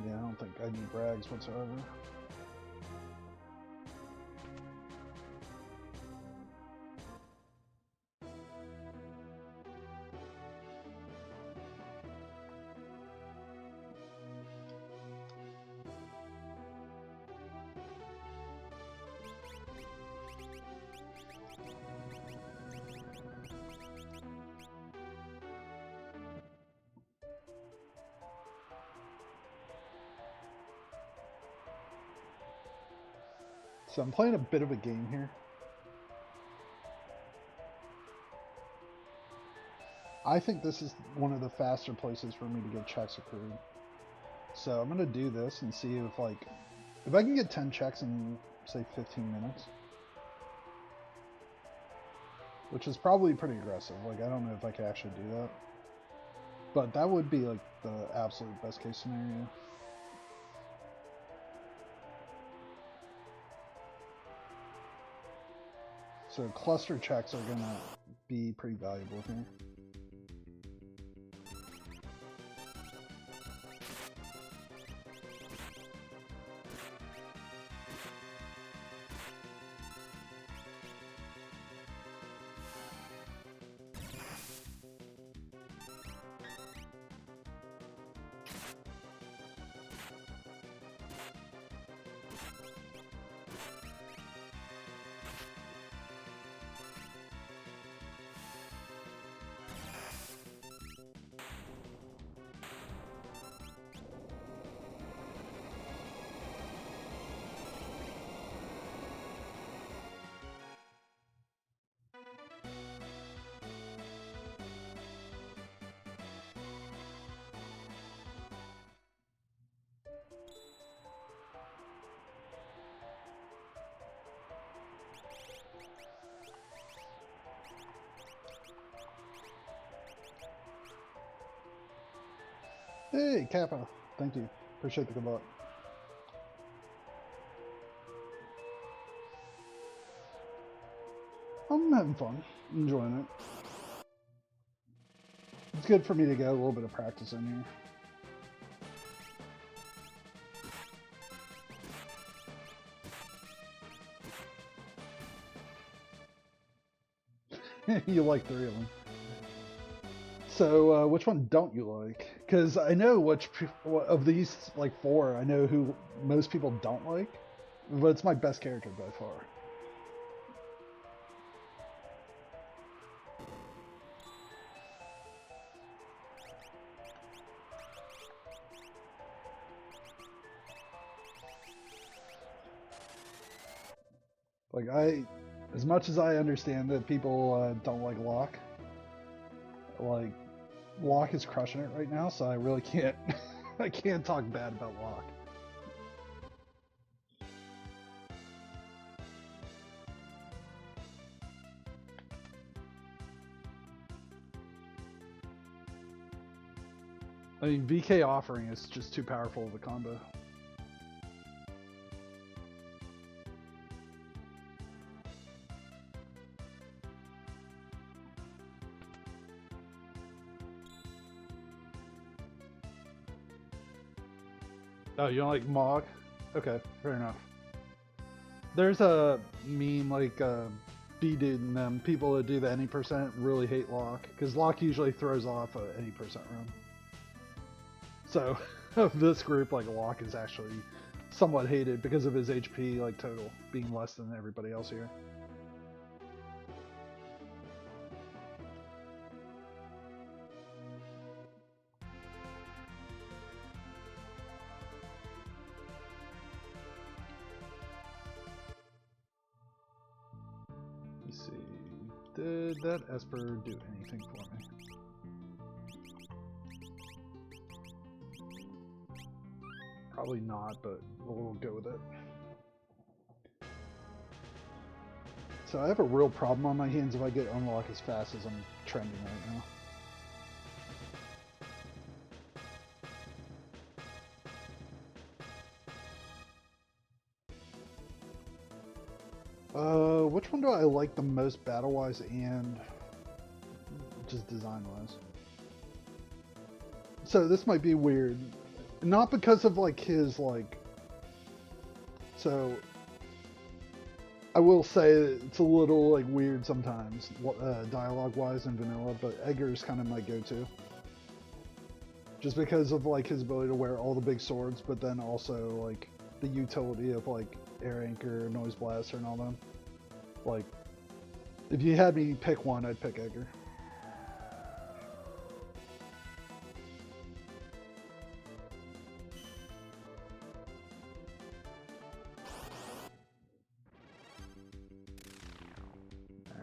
S1: Yeah, I don't think I need brags whatsoever. So I'm playing a bit of a game here. I think this is one of the faster places for me to get checks accrued. So I'm gonna do this and see if if I can get 10 checks in say 15 minutes. Which is probably pretty aggressive. Like I don't know if I can actually do that. But that would be like the absolute best case scenario. So cluster checks are gonna be pretty valuable here. Hey, Kappa. Thank you. Appreciate the good luck. I'm having fun. Enjoying it. It's good for me to get a little bit of practice in here. You like 3 of them. So, which one don't you like? Because I know which of these, like 4, I know who most people don't like, but it's my best character by far. Like, as much as I understand that people don't like Locke, like, Locke is crushing it right now, so I really can't, I can't talk bad about Locke. I mean, VK offering is just too powerful of a combo. Oh, you don't like Mog? Okay, fair enough. There's a meme like B-Dude and them, people that do the any percent really hate Locke, because Locke usually throws off a any percent run. So, of this group, like Locke is actually somewhat hated because of his HP like total being less than everybody else here. Let's see. Did that Esper do anything for me? Probably not, but we'll go with it. So I have a real problem on my hands if I get unlock as fast as I'm trending right now. Which one do I like the most battle-wise and just design-wise? So this might be weird. Not because of like his like... So I will say it's a little like weird sometimes, dialogue-wise in vanilla, but Edgar's kind of my go-to. Just because of like his ability to wear all the big swords, but then also like the utility of like air anchor, noise blaster, and all them. Like, if you had me pick one, I'd pick Edgar.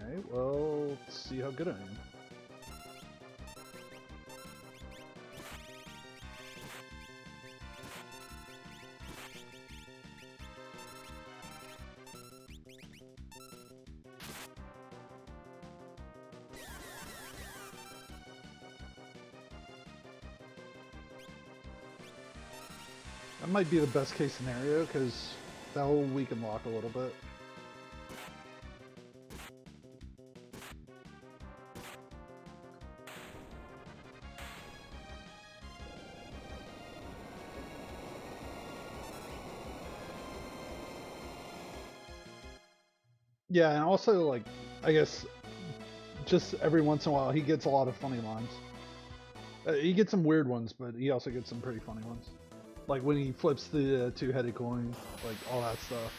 S1: Alright, well, let's see how good I am. That might be the best case scenario, because that'll weaken Locke a little bit. Yeah, and also, like, I guess, just every once in a while, he gets a lot of funny lines. He gets some weird ones, but he also gets some pretty funny ones. Like when he flips the two-headed coin, like all that stuff.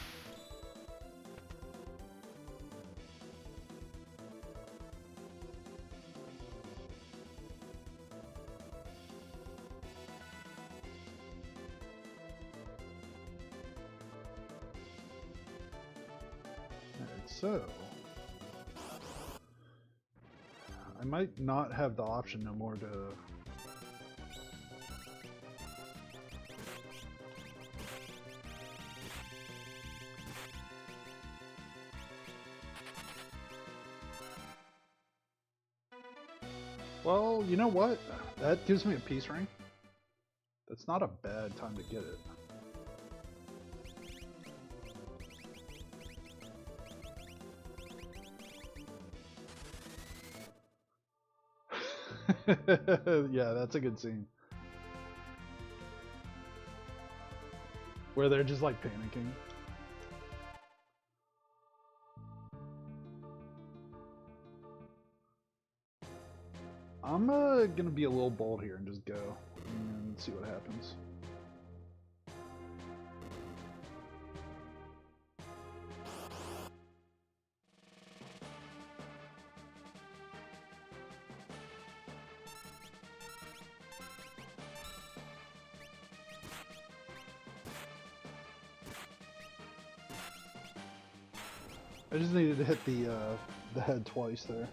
S1: Alright, so... I might not have the option no more to... Well, you know what? That gives me a peace ring. That's not a bad time to get it. Yeah, that's a good scene. Where they're just like panicking. I'm gonna be a little bold here and just go and see what happens. I just needed to hit the head twice there.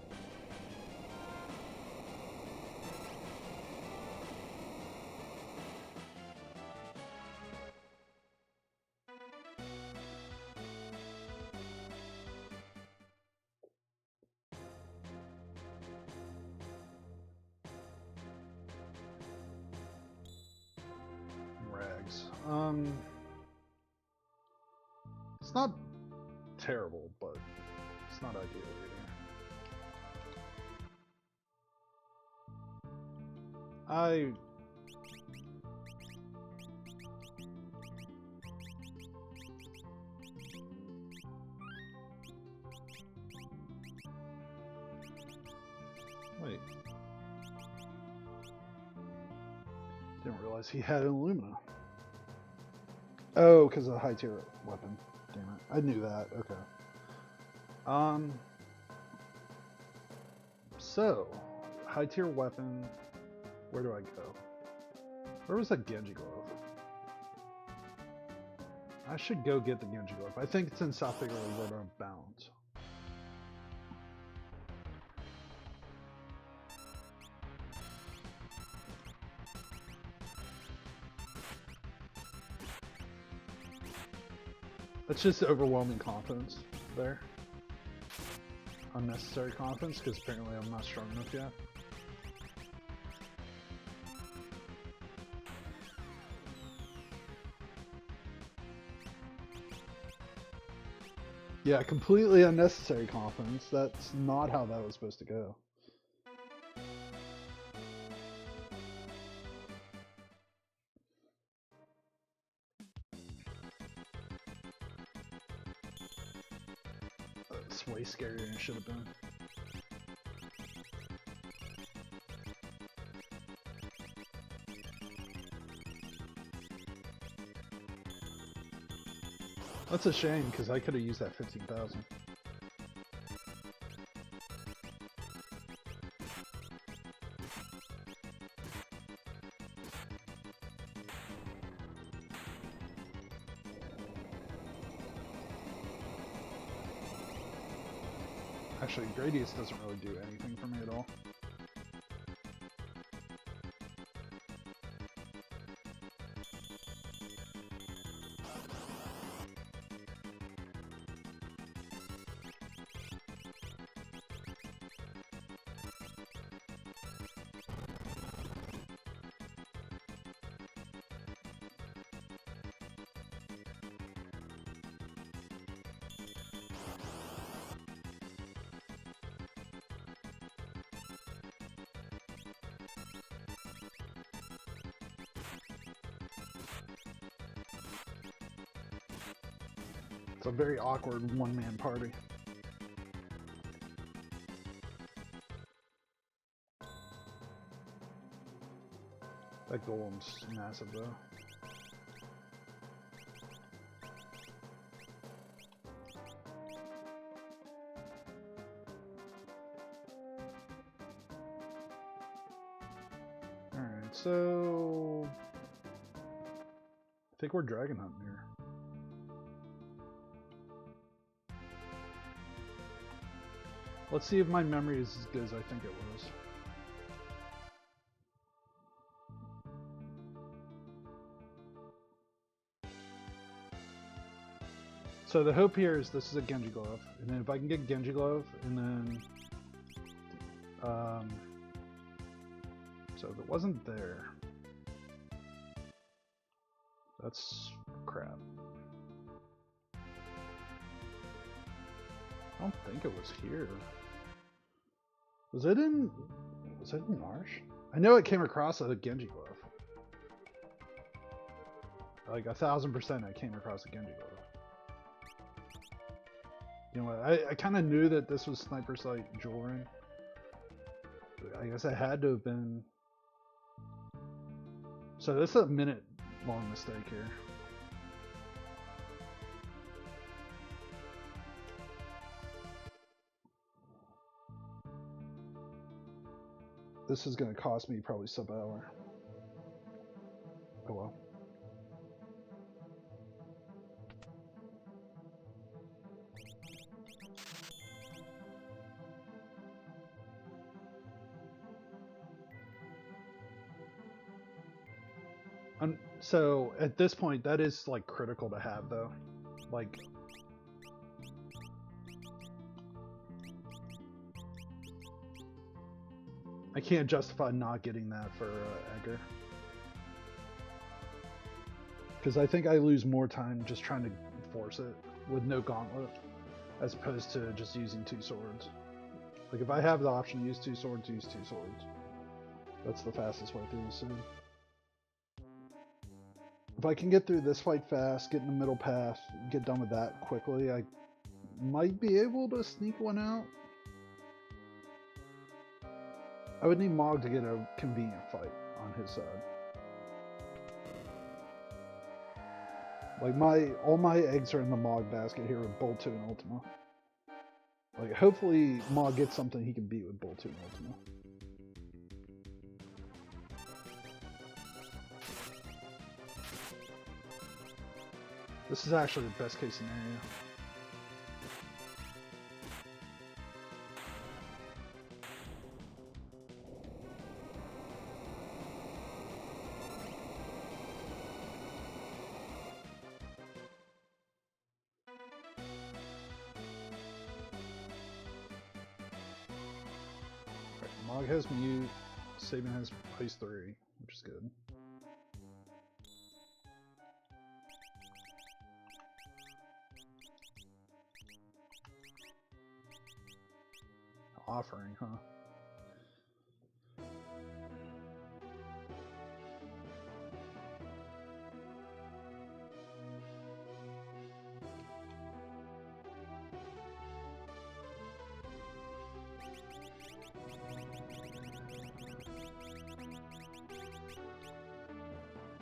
S1: Rags. It's not terrible, but it's not ideal either. Wait. Didn't realize he had an Illumina. Oh, because of the high tier weapon. Damn it. I knew that. Okay. So, high tier weapon. Where do I go? Where was that Genji glove? I should go get the Genji glove. I think it's in South Figure where I'm bound. That's just overwhelming confidence there. unnecessary confidence because apparently I'm not strong enough yet. Yeah, completely unnecessary confidence. That's not how that was supposed to go. It's way scarier than it should have been. That's a shame, because I could have used that 15,000. Actually, Gradius doesn't really do anything for me at all. It's a very awkward one-man party. That golem's massive though. Alright, so I think we're dragon hunting here. Let's see if my memory is as good as I think it was. So the hope here is this is a Genji Glove, and then if I can get Genji Glove, and then so if it wasn't there, that's crap. I don't think it was here. Was it in Marsh? I know it came across a Genji Glove. Like 1000% I came across a Genji Glove. You know what, I kind of knew that this was Sniper Sight Jewelry. I guess it had to have been. So this is a minute long mistake here. This is going to cost me probably sub-hour. Oh well. So at this point, that is like critical to have though. Like, I can't justify not getting that for Edgar. Because I think I lose more time just trying to force it with no gauntlet as opposed to just using 2 swords. Like if I have the option to use 2 swords, use 2 swords. That's the fastest way through the city. If I can get through this fight fast, get in the middle path, get done with that quickly, I might be able to sneak one out. I would need Mog to get a convenient fight on his side. Like all my eggs are in the Mog basket here with Bolt 2 and Ultima. Like hopefully Mog gets something he can beat with Bolt 2 and Ultima. This is actually the best case scenario. Mog has mute, Saban has ice 3, which is good. Offering, huh?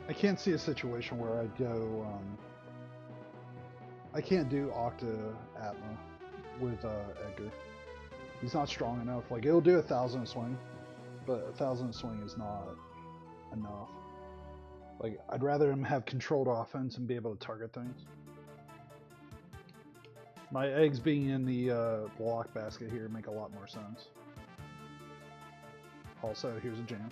S1: I can't see a situation where I'd go, I can't do Octa Atma with Edgar. He's not strong enough. Like, it'll do 1,000 a swing, but 1,000 a swing is not enough. Like, I'd rather him have controlled offense and be able to target things. My eggs being in the block basket here make a lot more sense. Also, here's a jam.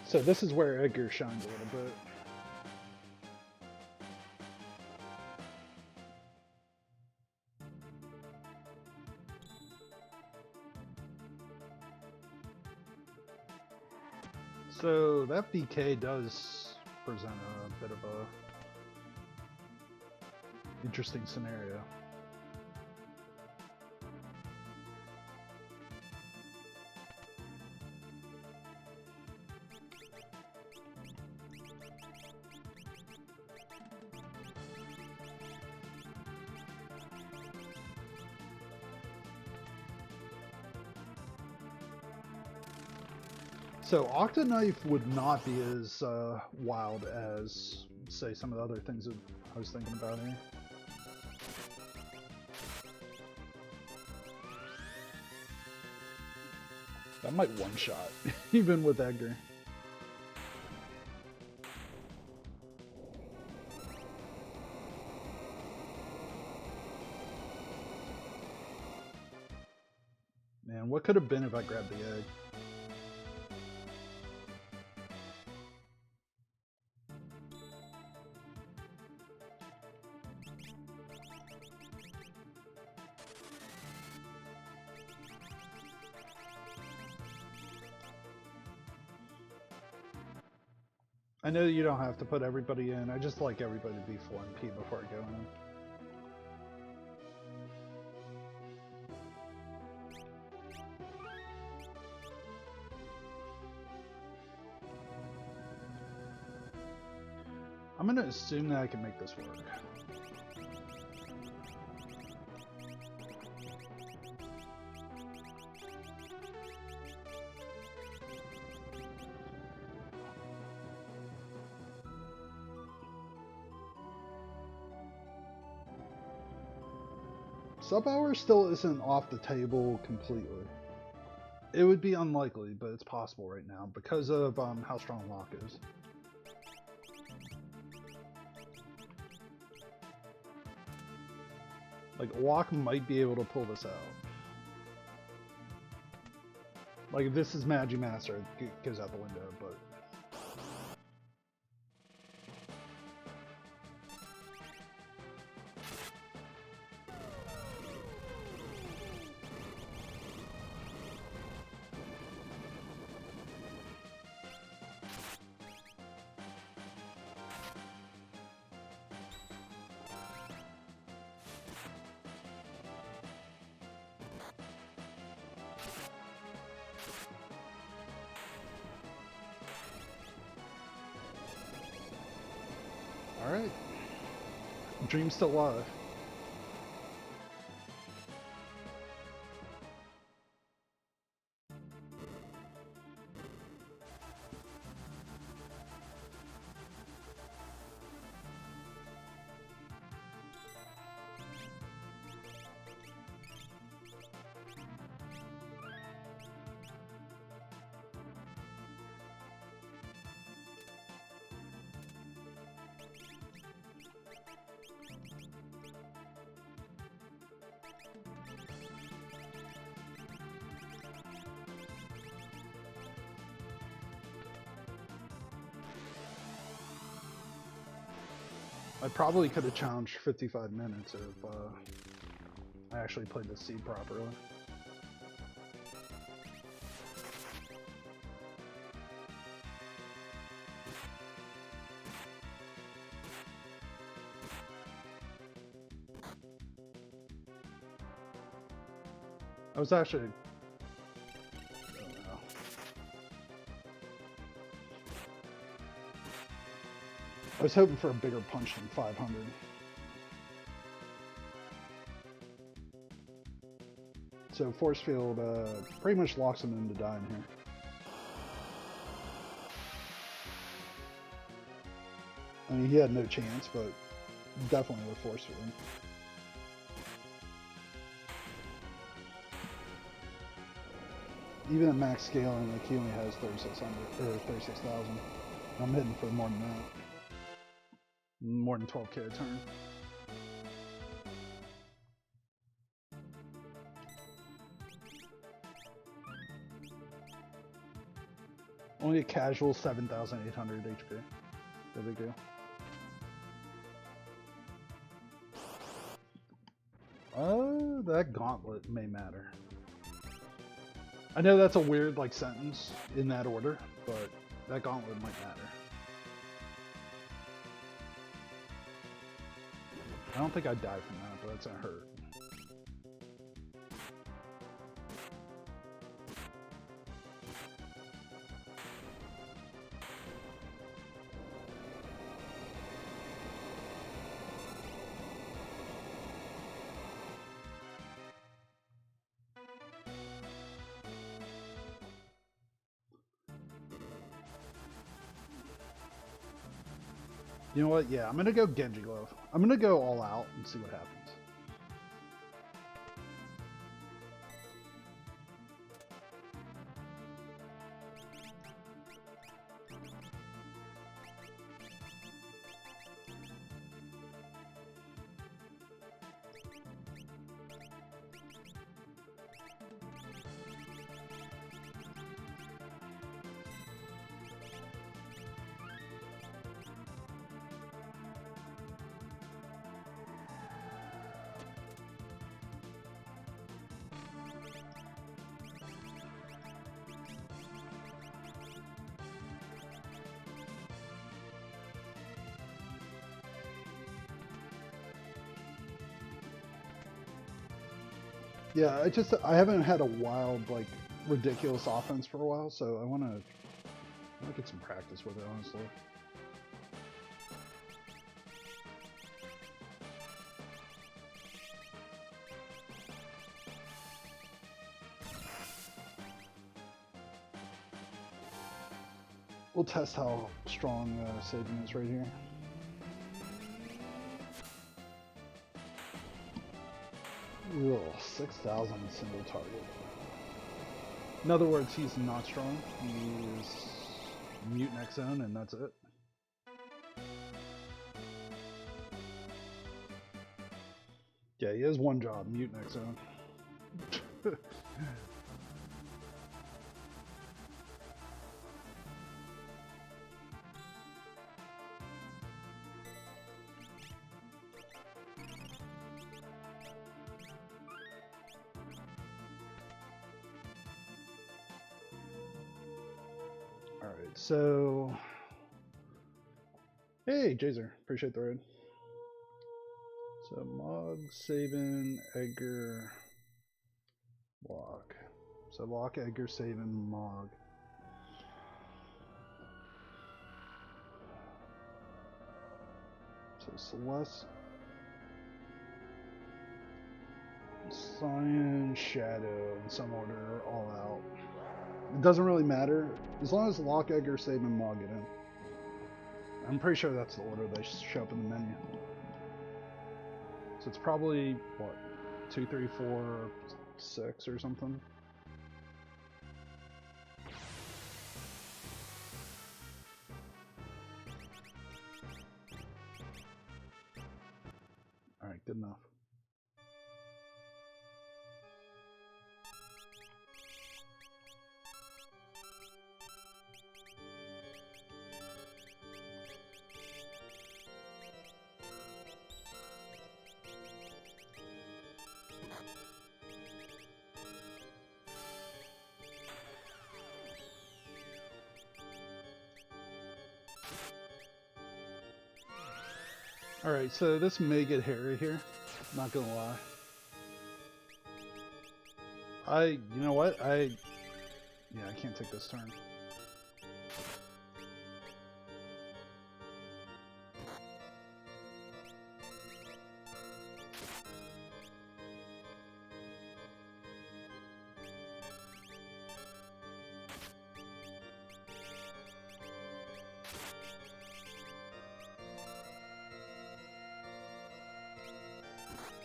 S1: So this is where Edgar shines a little bit. So that BK does present a bit of a interesting scenario. So Octa Knife would not be as wild as, say, some of the other things that I was thinking about here. That might one-shot, even with Edgar. Man, what could have been if I grabbed the egg? I know you don't have to put everybody in. I just like everybody to be full MP before I go in. I'm gonna assume that I can make this work. Sub hour still isn't off the table completely. It would be unlikely, but it's possible right now because of how strong Lock is. Like, Lock might be able to pull this out. Like, if this is Magimaster, it goes out the window, but... Alright. Dream's still alive. I probably could have challenged 55 minutes if I actually played the seed properly. I was actually... oh, no. I was hoping for a bigger punch than 500. So force field pretty much locks him into dying here. I mean, he had no chance, but definitely with force field. Even at max scaling, like he only has 3,600 or 36,000. I'm hitting for more than that. More than 12k a turn. Only a casual 7,800 HP. No big deal. That gauntlet may matter. I know that's a weird like sentence in that order, but that gauntlet might matter. I don't think I'd die from that, but that's gonna hurt. You know what? Yeah, I'm gonna go Genji Glove. I'm gonna go all out and see what happens. Yeah, I haven't had a wild, like, ridiculous offense for a while, so I wanna get some practice with it, honestly. We'll test how strong saving is right here. Ugh, 6,000 single target. In other words, he's not strong. He's mute next zone, and that's it. Yeah, he has one job, mute next zone. Alright, so... Hey, Jazer. Appreciate the raid. So, Mog, Saban, Edgar, Lock. So, Lock, Edgar, Saban, Mog. So, Celeste, Cyan, Shadow, in some order, all out. It doesn't really matter, as long as Lock, Edgar, Saban, Mog get in. I'm pretty sure that's the order they show up in the menu. So it's probably, what, 2, 3, 4, 6 or something? Alright, good enough. Alright, so this may get hairy here. Not gonna lie. You know what? Yeah, I can't take this turn.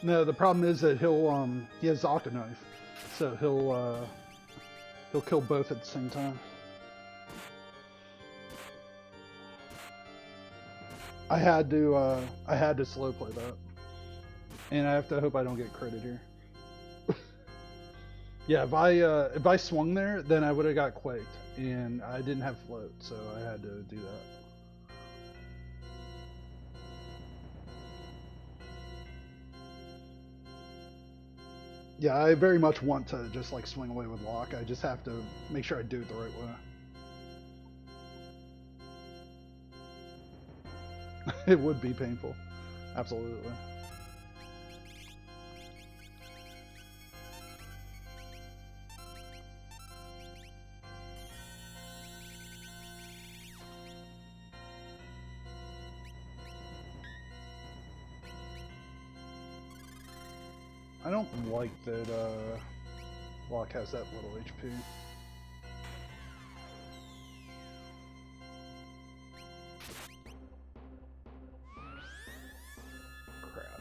S1: No, the problem is that he has Octa Knife, so he'll kill both at the same time. I had to slow play that, and I have to hope I don't get critted here. Yeah, if I swung there, then I would have got quaked, and I didn't have float, so I had to do that. Yeah, I very much want to just like swing away with lock. I just have to make sure I do it the right way. It would be painful. Absolutely. I don't like that Lock has that little HP. Crap.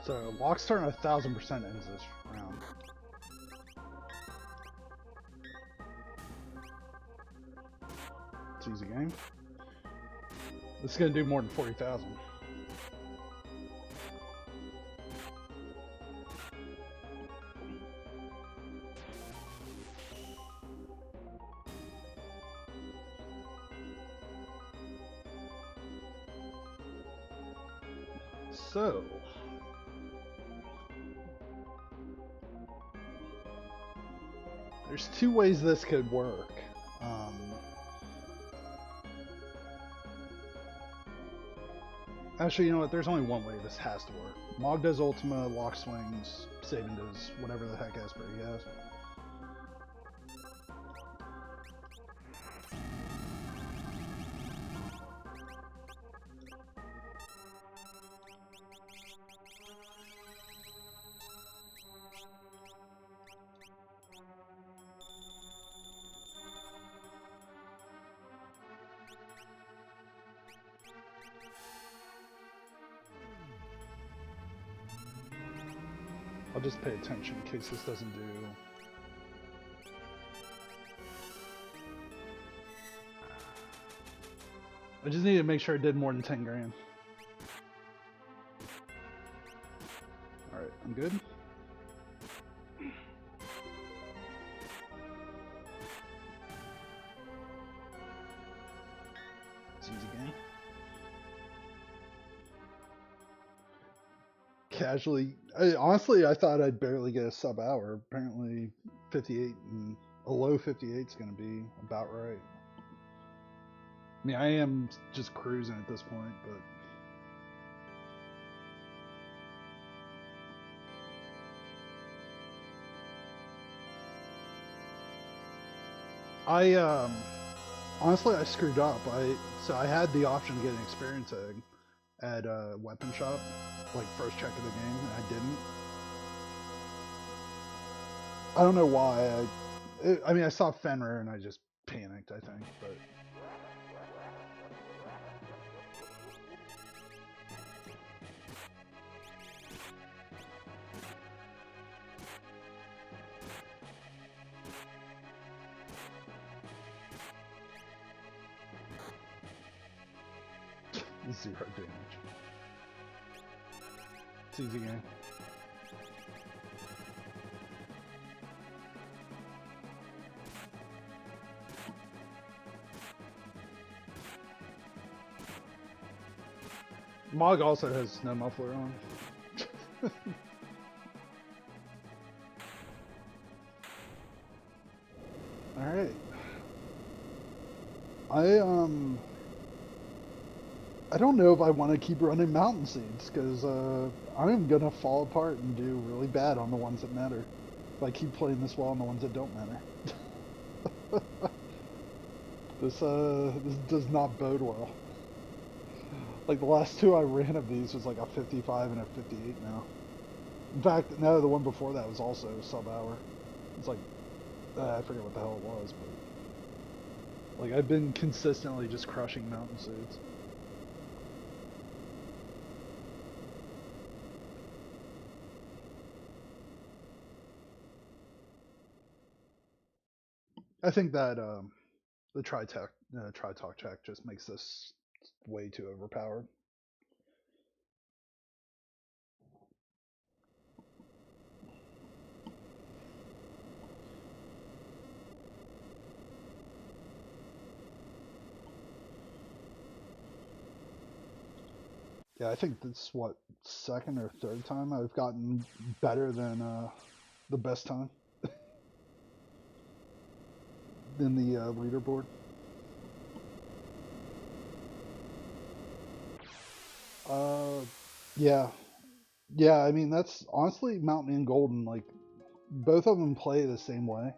S1: So Lock's turn 1000% ends this round. It's easy game. This is gonna do more than 40,000. So there's two ways this could work. Actually, you know what? There's only one way this has to work. Mog does Ultima, Lock swings, Sabin does whatever the heck Esper he has. I'll just pay attention in case this doesn't do. I just need to make sure I did more than 10 grand. Alright, I'm good. It's easy game. Casually, honestly, I thought I'd barely get a sub hour. Apparently 58 and a low 58 is going to be about right. I mean, I am just cruising at this point, but honestly I screwed up. So I had the option to get an experience egg at a weapon shop, like first check of the game, and I didn't. I don't know why. I mean, I saw Fenrir and I just panicked, I think, but. 0 damage. It's easy game. Mog also has snow muffler on. Alright. I don't know if I want to keep running mountain seeds because I'm gonna fall apart and do really bad on the ones that matter if I keep playing this well on the ones that don't matter. This does not bode well. Like the last two I ran of these was like a 55 and a 58 now. In fact, no, the one before that was also sub-hour. It's like I forget what the hell it was, but like I've been consistently just crushing mountain seeds. I think that the tri-talk check just makes this way too overpowered. Yeah, I think this what second or third time I've gotten better than the best time in the leaderboard. Yeah, yeah. I mean, that's honestly Mountain and Golden. Like both of them play the same way.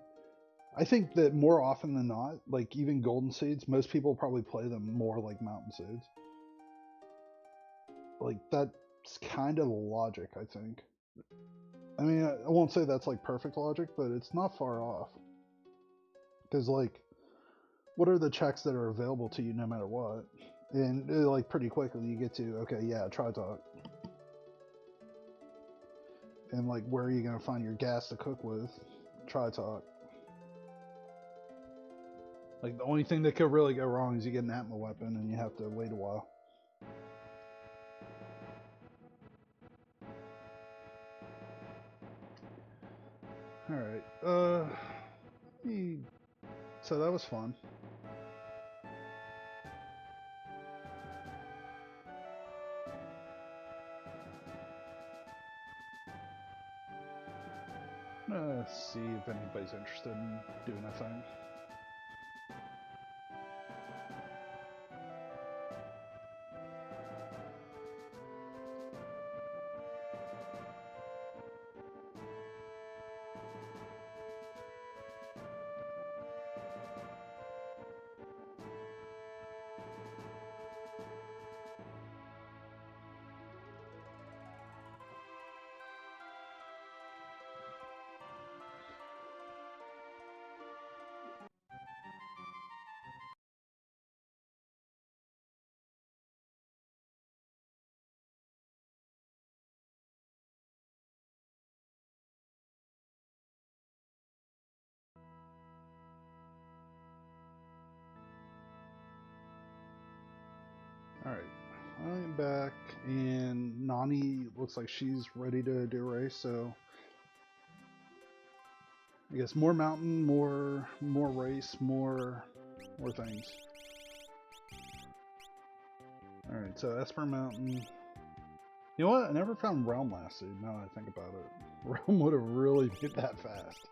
S1: I think that more often than not, like even Golden Seeds, most people probably play them more like Mountain Seeds. Like that's kind of the logic, I think. I mean, I won't say that's like perfect logic, but it's not far off. Because like, what are the checks that are available to you no matter what? And like pretty quickly you get to okay, yeah, try talk. And like, where are you gonna find your gas to cook with? Try talk. Like the only thing that could really go wrong is you get an Atma weapon and you have to wait a while. All right. So that was fun. See if anybody's interested in doing a thing. All right. I'm back, and Nani looks like she's ready to do a race. So I guess more mountain, more race, more things. All right. So Esper Mountain. You know what? I never found Realm last seed. Now that I think about it, Realm would have really hit that fast.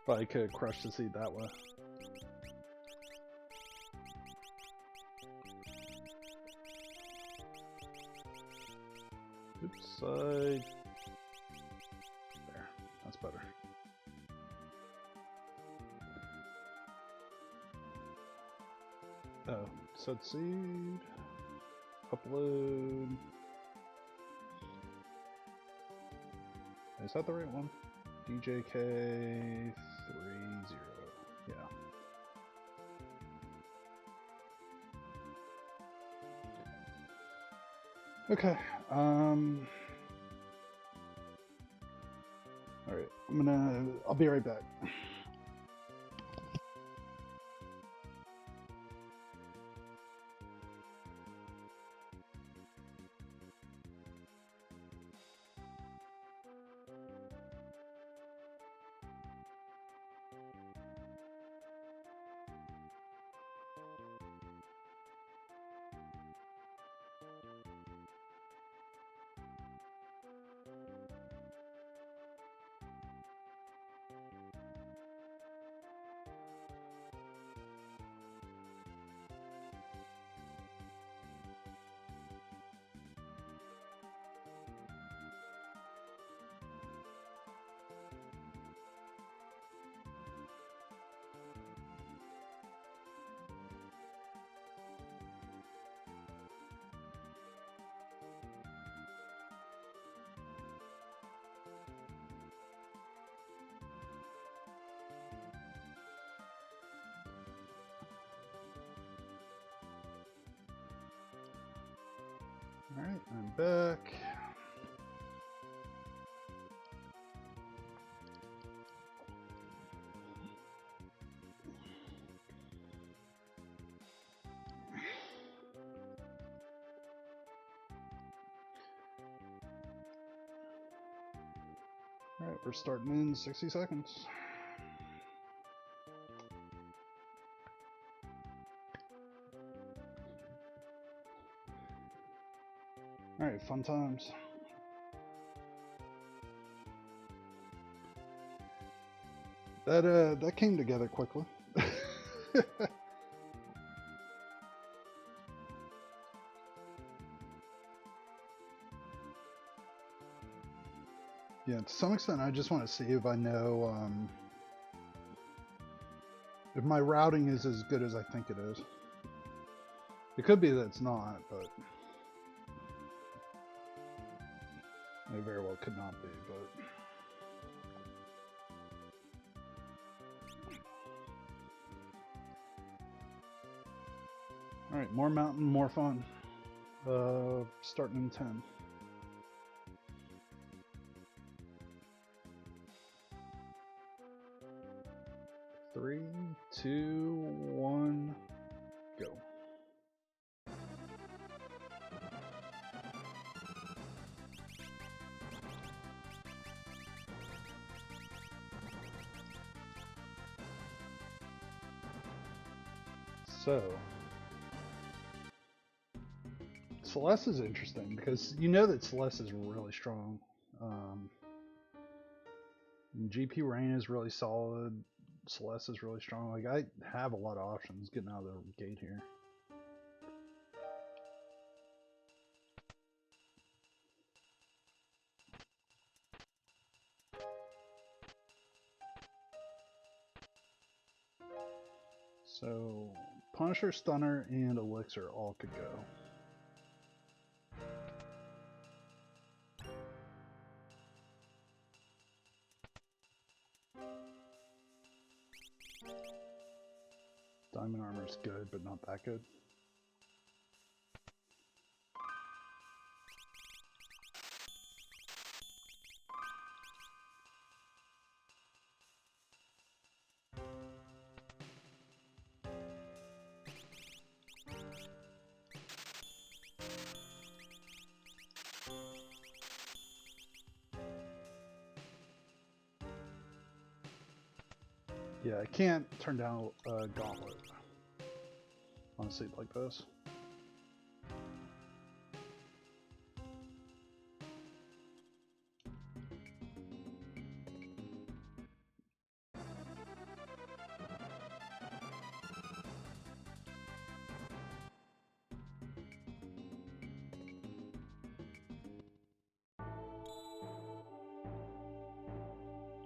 S1: But I could have crushed the seed that way. Oops, there. That's better. Oh, set seed. Upload. Is that the right one? DJK30. Yeah. Okay. Alright, I'll be right back. Alright, I'm back. Alright, we're starting in 60 seconds. Alright, fun times. That came together quickly. Yeah, to some extent I just want to see if I know if my routing is as good as I think it is. It could be that it's not, but it very well could not be, but alright, more mountain, more fun. Starting in 10. Three, two, one, go. So, Celeste is interesting because you know that Celeste is really strong. GP Rain is really solid. Celeste is really strong. Like, I have a lot of options getting out of the gate here. So, Punisher, Stunner, and Elixir all could go. Diamond Armor is good, but not that good. Yeah, I can't turn down a gauntlet on a seat like this.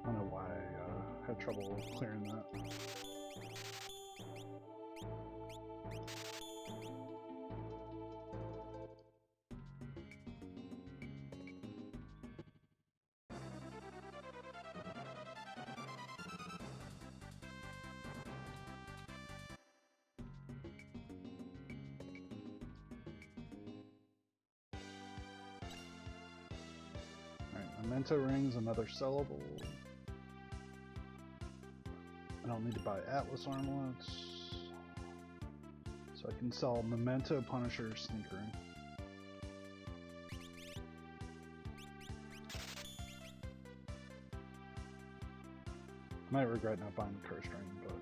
S1: I don't know why I had trouble clearing that. Alright, Memento Rings, another sellable. I don't need to buy Atlas Armlets. So I can sell Memento, Punisher, Sneak Ring. I might regret not buying the Curse Ring, but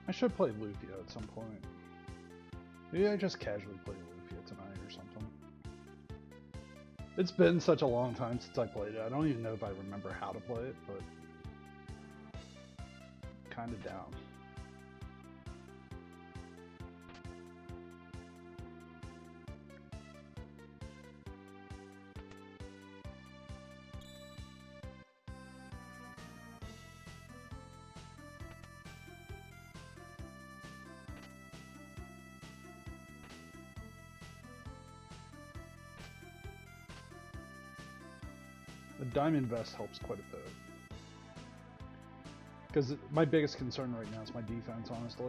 S1: I should play Lufia at some point. Maybe I just casually play Lufia tonight or something. It's been such a long time since I played it. I don't even know if I remember how to play it, but kind of down. The diamond vest helps quite a bit. Because my biggest concern right now is my defense, honestly.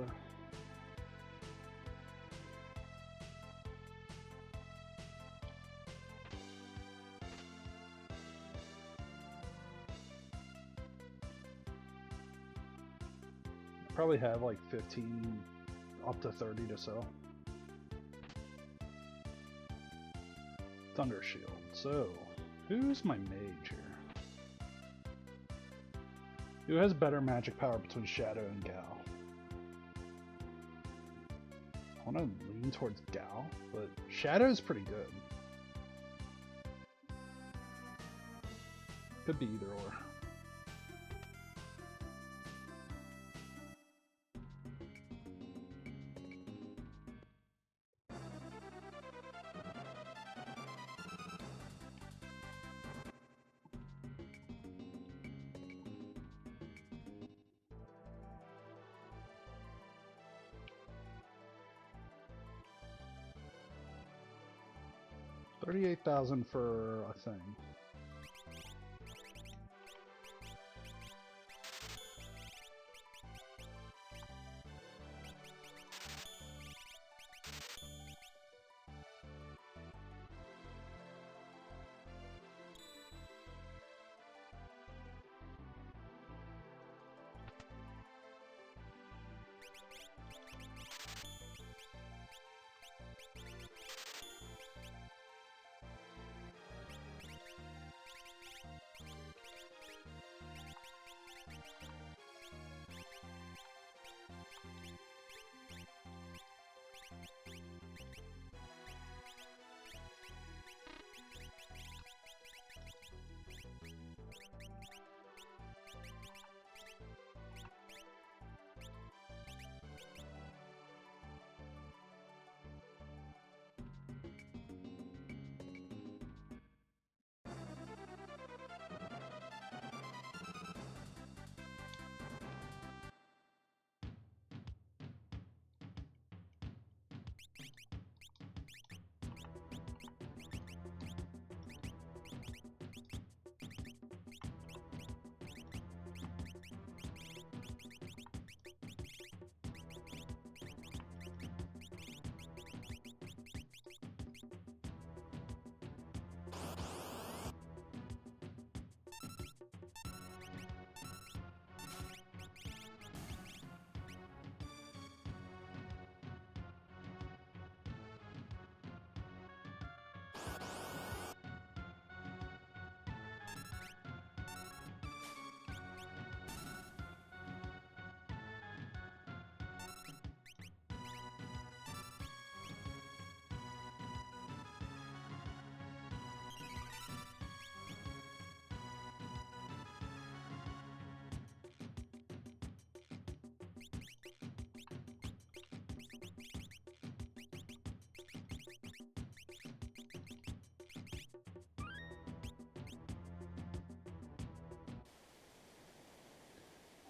S1: Probably have like 15 up to 30 to sell. Thunder Shield. So, who's my mage here? Who has better magic power between Shadow and Gal? I want to lean towards Gal, but Shadow's pretty good. Could be either or. $38,000 for a thing.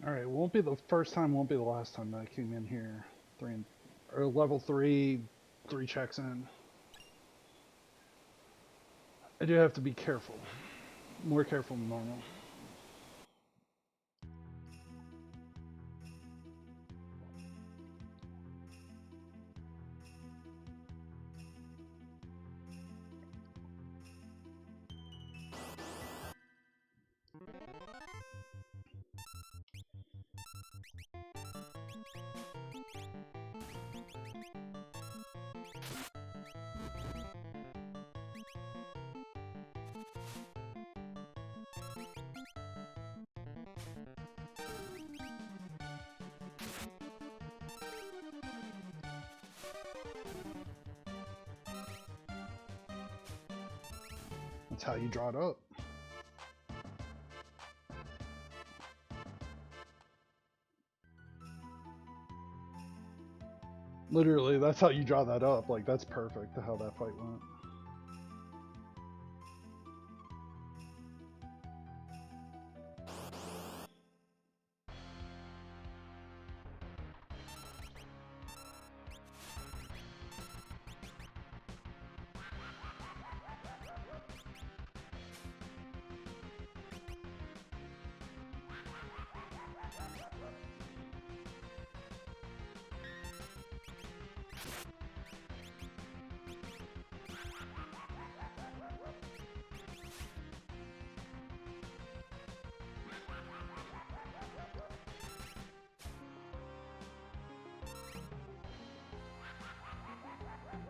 S1: Alright, won't be the first time, won't be the last time that I came in here. Level 3, 3 checks in. I do have to be careful. More careful than normal. That's how you draw it up. Literally, that's how you draw that up. Like, that's perfect how that fight went.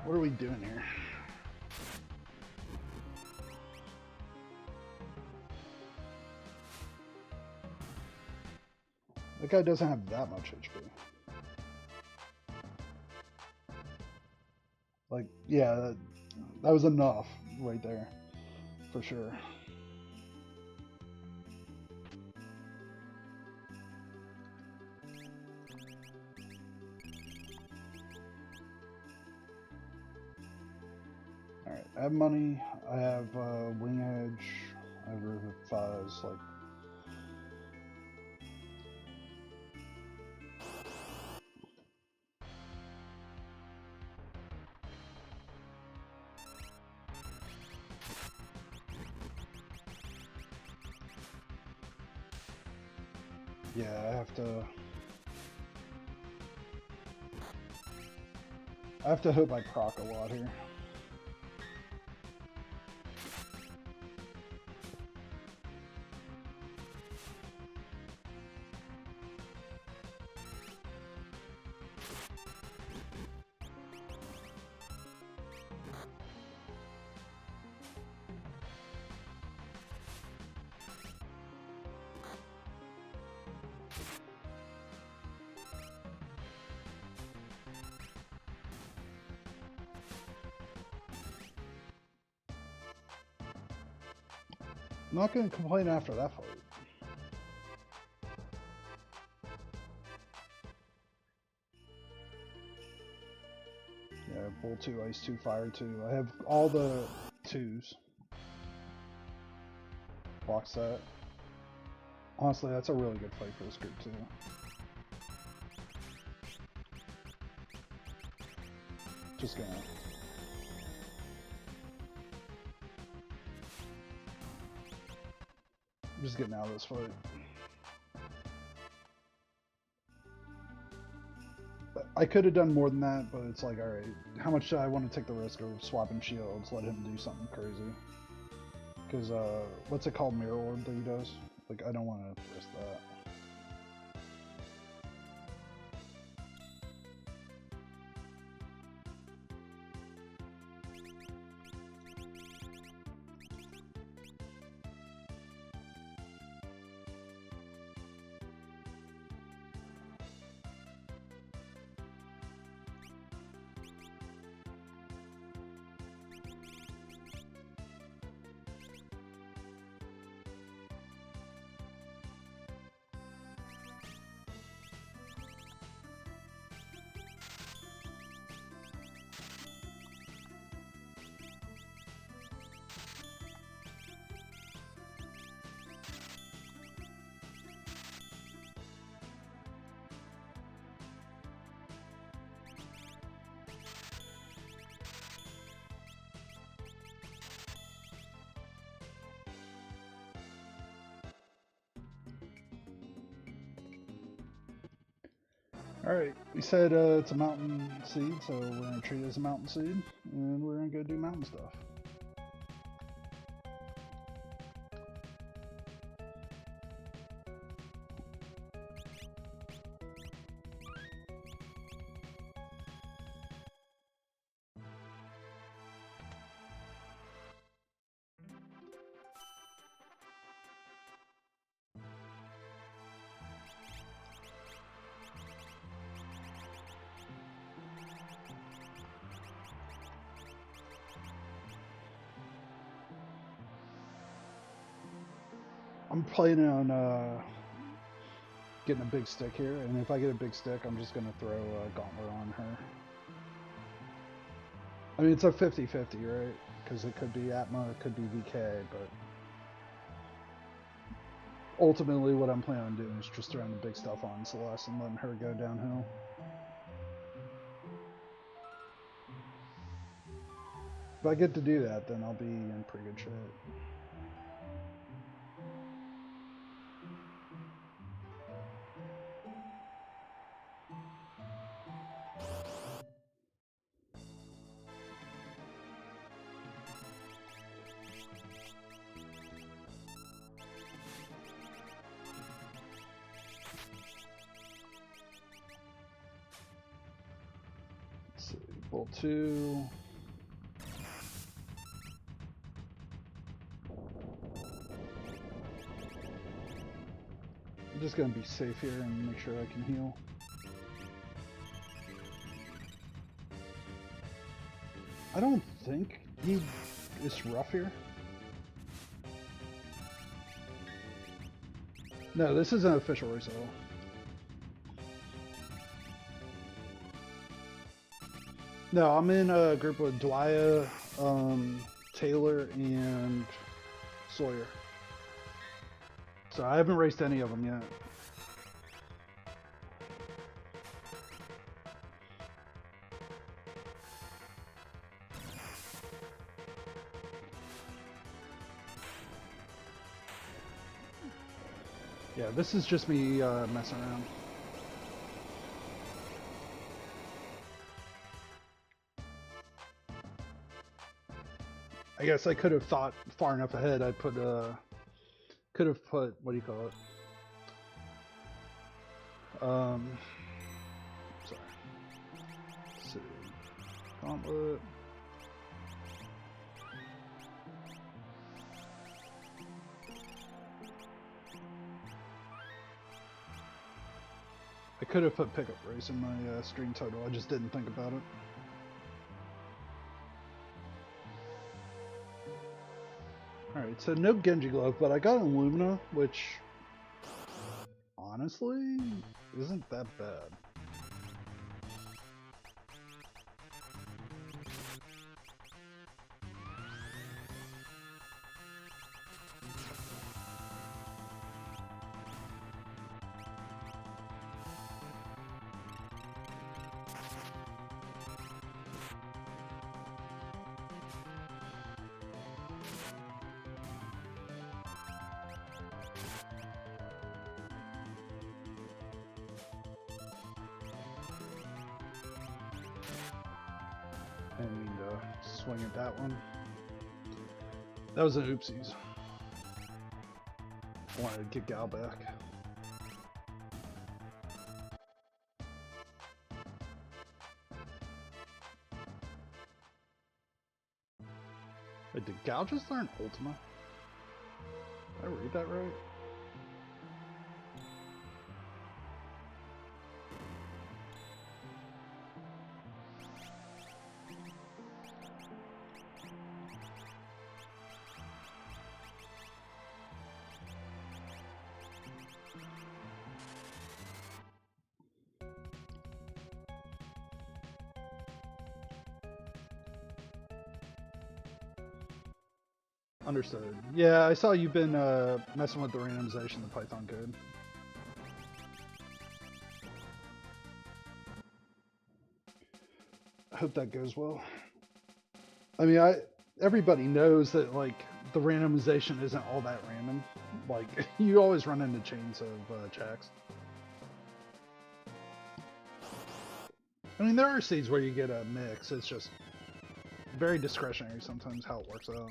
S1: What are we doing here? That guy doesn't have that much HP. Like, yeah, that was enough right there, for sure. Alright, I have money, I have wing edge, I have roof of fives, like... Yeah, I have to hope I proc a lot here. I'm not going to complain after that fight. Yeah, Bull 2, Ice 2, Fire 2. I have all the 2s. Box set. Honestly, that's a really good fight for this group too. Just gonna... I'm just getting out of this fight. I could have done more than that, but it's like, alright, how much do I want to take the risk of swapping shields, let him do something crazy? Because, what's it called, Mirror Orb that he does? Like, I don't want to risk that. Alright, we said it's a mountain seed, so we're going to treat it as a mountain seed, and we're going to go do mountain stuff. I'm planning on getting a big stick here, and if I get a big stick, I'm just going to throw a gauntlet on her. I mean, it's a 50-50, right? Because it could be Atma, it could be VK, but ultimately what I'm planning on doing is just throwing the big stuff on Celeste and letting her go downhill. If I get to do that, then I'll be in pretty good shape. Let's see, bolt 2. I'm just gonna be safe here and make sure I can heal. I don't think he is rough here. No, this is an official resale. No, I'm in a group with Dwyer, Taylor, and Sawyer. So I haven't raced any of them yet. Yeah, this is just me messing around. I guess I could have thought far enough ahead. I could have put, what do you call it? Sorry. Let's see. Gauntlet. I could have put pickup race in my stream title. I just didn't think about it. Alright, so no Genji Glove, but I got an Illumina, which honestly isn't that bad. I didn't mean to swing at that one. That was an oopsies. I wanted to get Gal back. Wait, did Gal just learn Ultima? Did I read that right? Understood. Yeah, I saw you've been messing with the randomization of the Python code. I hope that goes well. I mean, everybody knows that like the randomization isn't all that random. Like you always run into chains of checks. I mean, there are seeds where you get a mix. It's just very discretionary sometimes how it works out.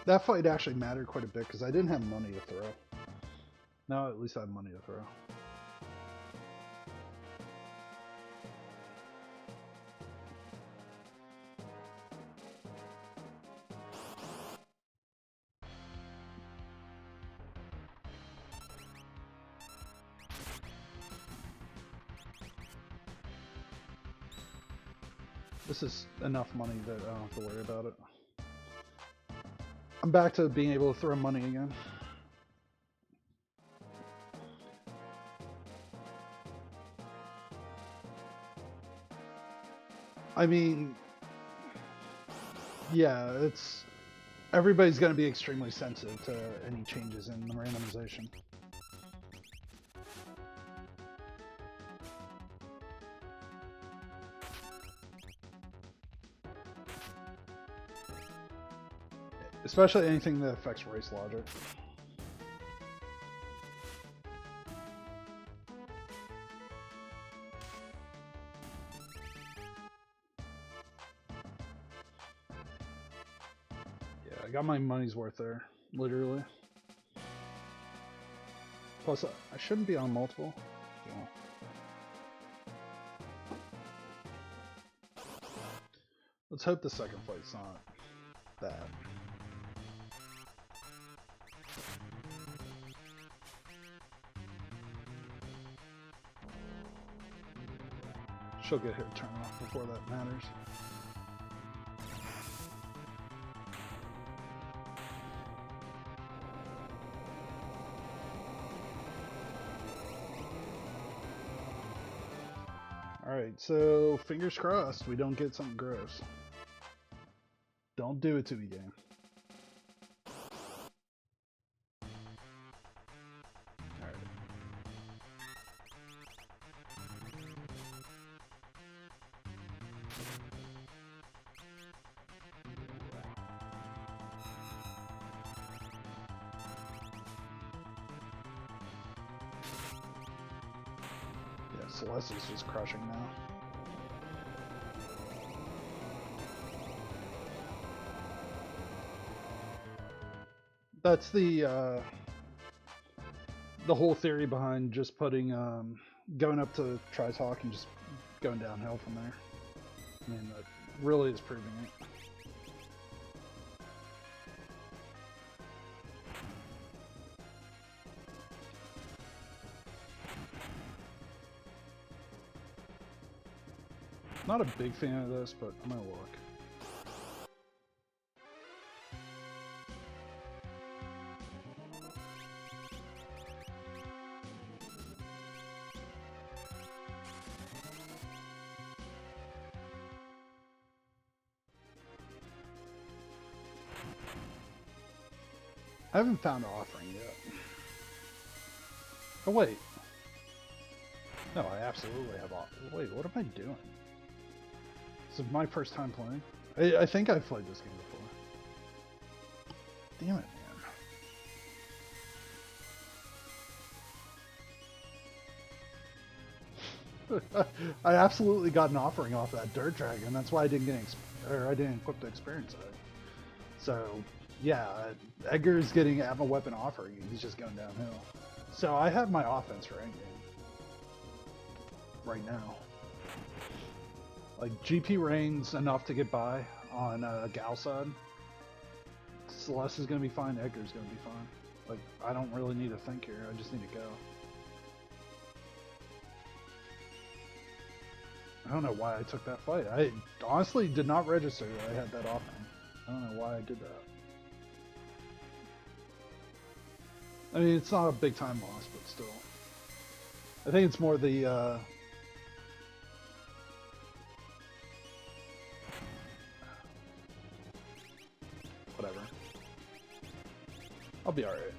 S1: That fight actually mattered quite a bit because I didn't have money to throw. Now at least I have money to throw. This is enough money that I don't have to worry about it. I'm back to being able to throw money again. I mean, yeah, it's everybody's going to be extremely sensitive to any changes in the randomization. Especially anything that affects race logic. Yeah, I got my money's worth there, literally. Plus, I shouldn't be on multiple. Yeah. Let's hope the second flight's not that. She'll get her turn off before that matters. Alright, so fingers crossed we don't get something gross. Don't do it to me, game. Alright. Yeah, Celeste's just crushing now. That's the whole theory behind just putting going up to Tri-Talk and just going downhill from there. I mean, that really is proving it. Not a big fan of this, but I'm gonna look. I haven't found an offering yet. Oh wait. No, I absolutely have offering. Wait, what am I doing? This is my first time playing. I think I've played this game before. Damn it, man. I absolutely got an offering off that dirt dragon. That's why I didn't get I didn't equip the experience egg. So yeah, Edgar's getting ammo weapon offering. He's just going downhill. So I have my offense for endgame right now. Like GP Rain's enough to get by on Gal side. Celeste is gonna be fine. Edgar's gonna be fine. Like I don't really need to think here. I just need to go. I don't know why I took that fight. I honestly did not register that I had that offering. I don't know why I did that. I mean, it's not a big time loss, but still. I think it's more the whatever. I'll be alright.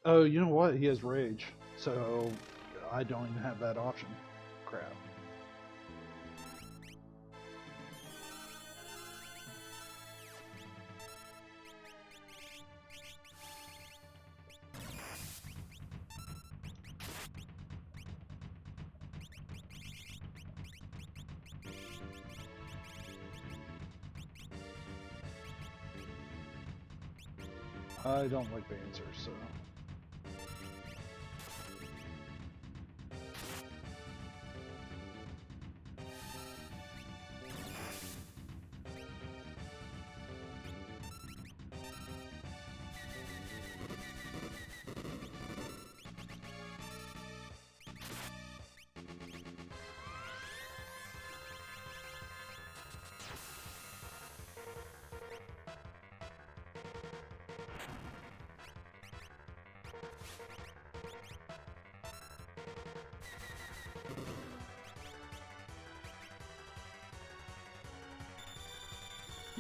S1: Oh, you know what? He has rage, so I don't even have that option. Crap. I don't like the answer, so.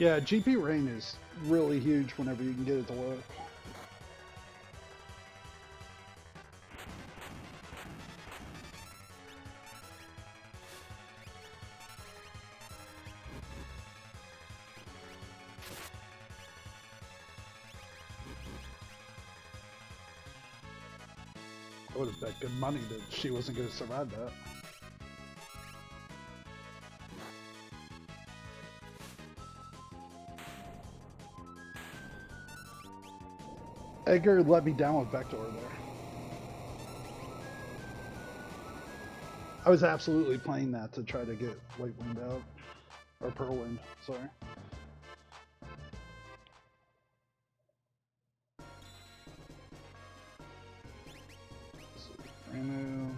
S1: Yeah, GP rain is really huge whenever you can get it to work. I would have bet good money that she wasn't going to survive that. Edgar let me down with Vector there. I was absolutely playing that to try to get White Wind out. Or Pearl Wind, sorry. Let's see. Ranu.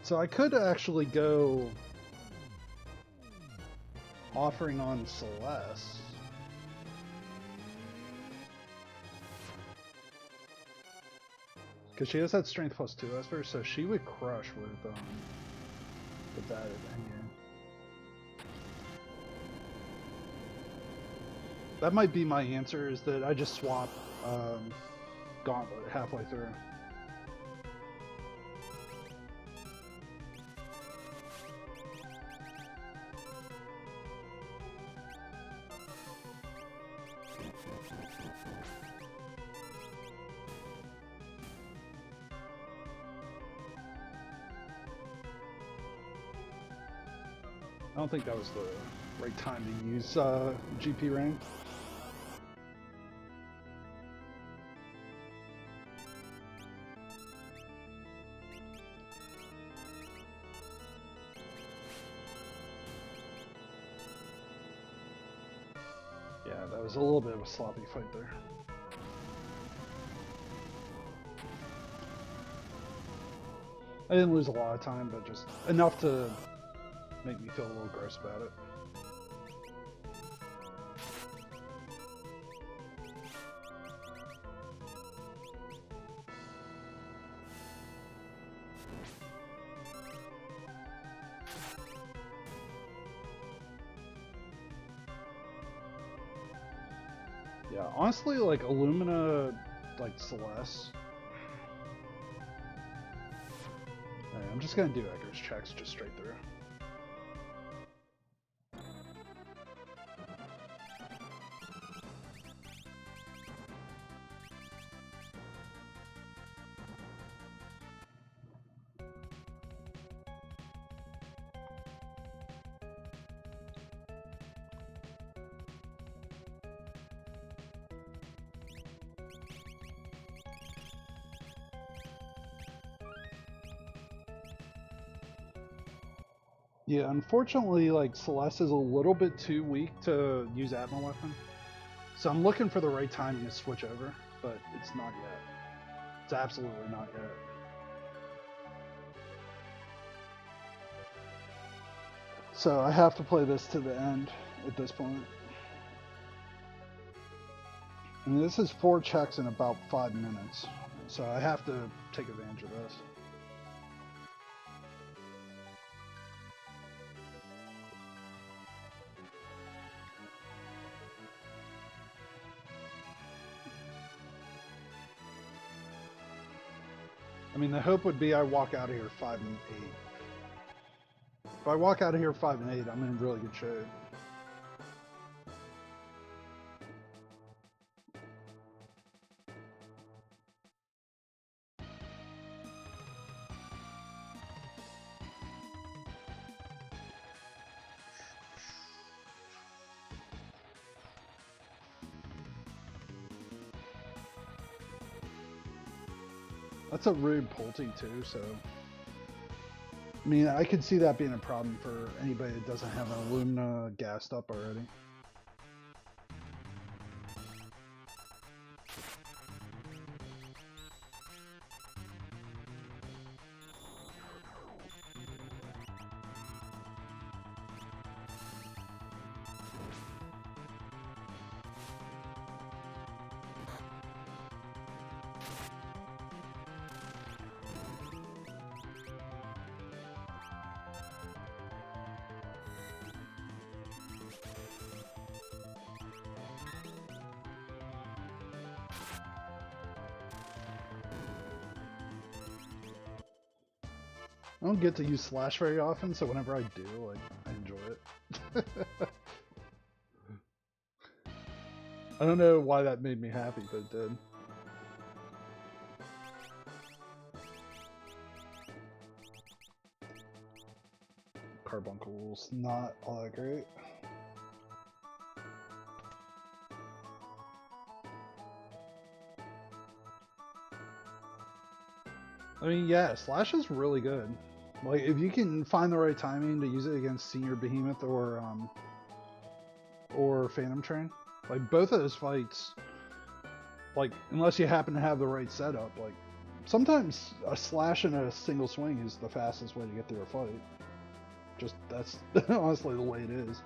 S1: So I could actually go offering on Celeste. Because she has that strength plus 2 Esper, so she would crush with that endgame. That might be my answer, is that I just swap Gauntlet halfway through. I don't think that was the right time to use GP Rain. Yeah, that was a little bit of a sloppy fight there. I didn't lose a lot of time, but just enough to make me feel a little gross about it. Yeah, honestly, like Illumina, like Celeste. Right, I'm just gonna do Edgar's checks just straight through. Yeah, unfortunately, like Celeste is a little bit too weak to use Atma Weapon. So I'm looking for the right timing to switch over, but it's not yet. It's absolutely not yet. So I have to play this to the end at this point. And this is 4 checks in about 5 minutes. So I have to take advantage of this. I mean, the hope would be I walk out of here 5 and 8. If I walk out of here 5 and 8, I'm in really good shape. That's a rude Pulte too, so... I mean, I could see that being a problem for anybody that doesn't have an Illumina gassed up already. I don't get to use Slash very often, so whenever I do, like, I enjoy it. I don't know why that made me happy, but it did. Carbuncle's not all that great. I mean, yeah, Slash is really good. Like, if you can find the right timing to use it against Senior Behemoth or Phantom Train, like both of those fights, like unless you happen to have the right setup, like sometimes a slash and a single swing is the fastest way to get through a fight. Just that's honestly the way it is.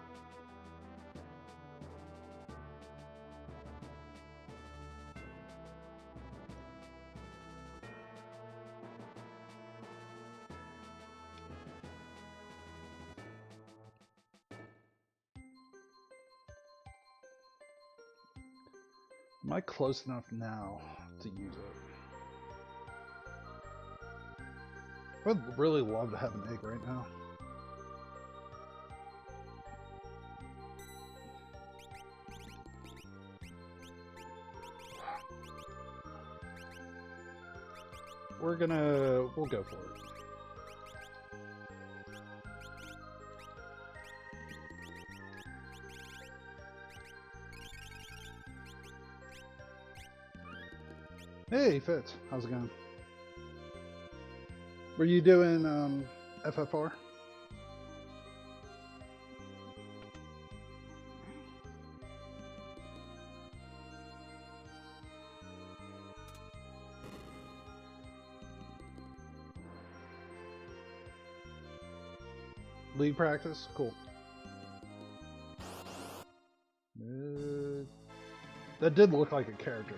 S1: Am I close enough now to use it? I would really love to have an egg right now. We'll go for it. Hey, Fitz, how's it going? Were you doing FF4? League practice? Cool. That did look like a character.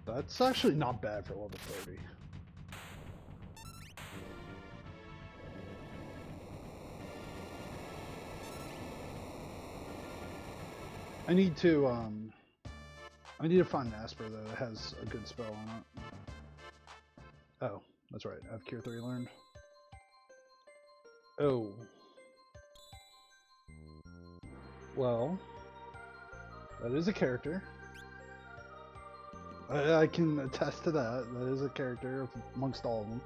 S1: That's actually not bad for level 30. I need to find an Asper though that has a good spell on it. Oh, that's right. I have Cure 3 learned. Oh. Well, that is a character. I can attest to that. That is a character amongst all of them.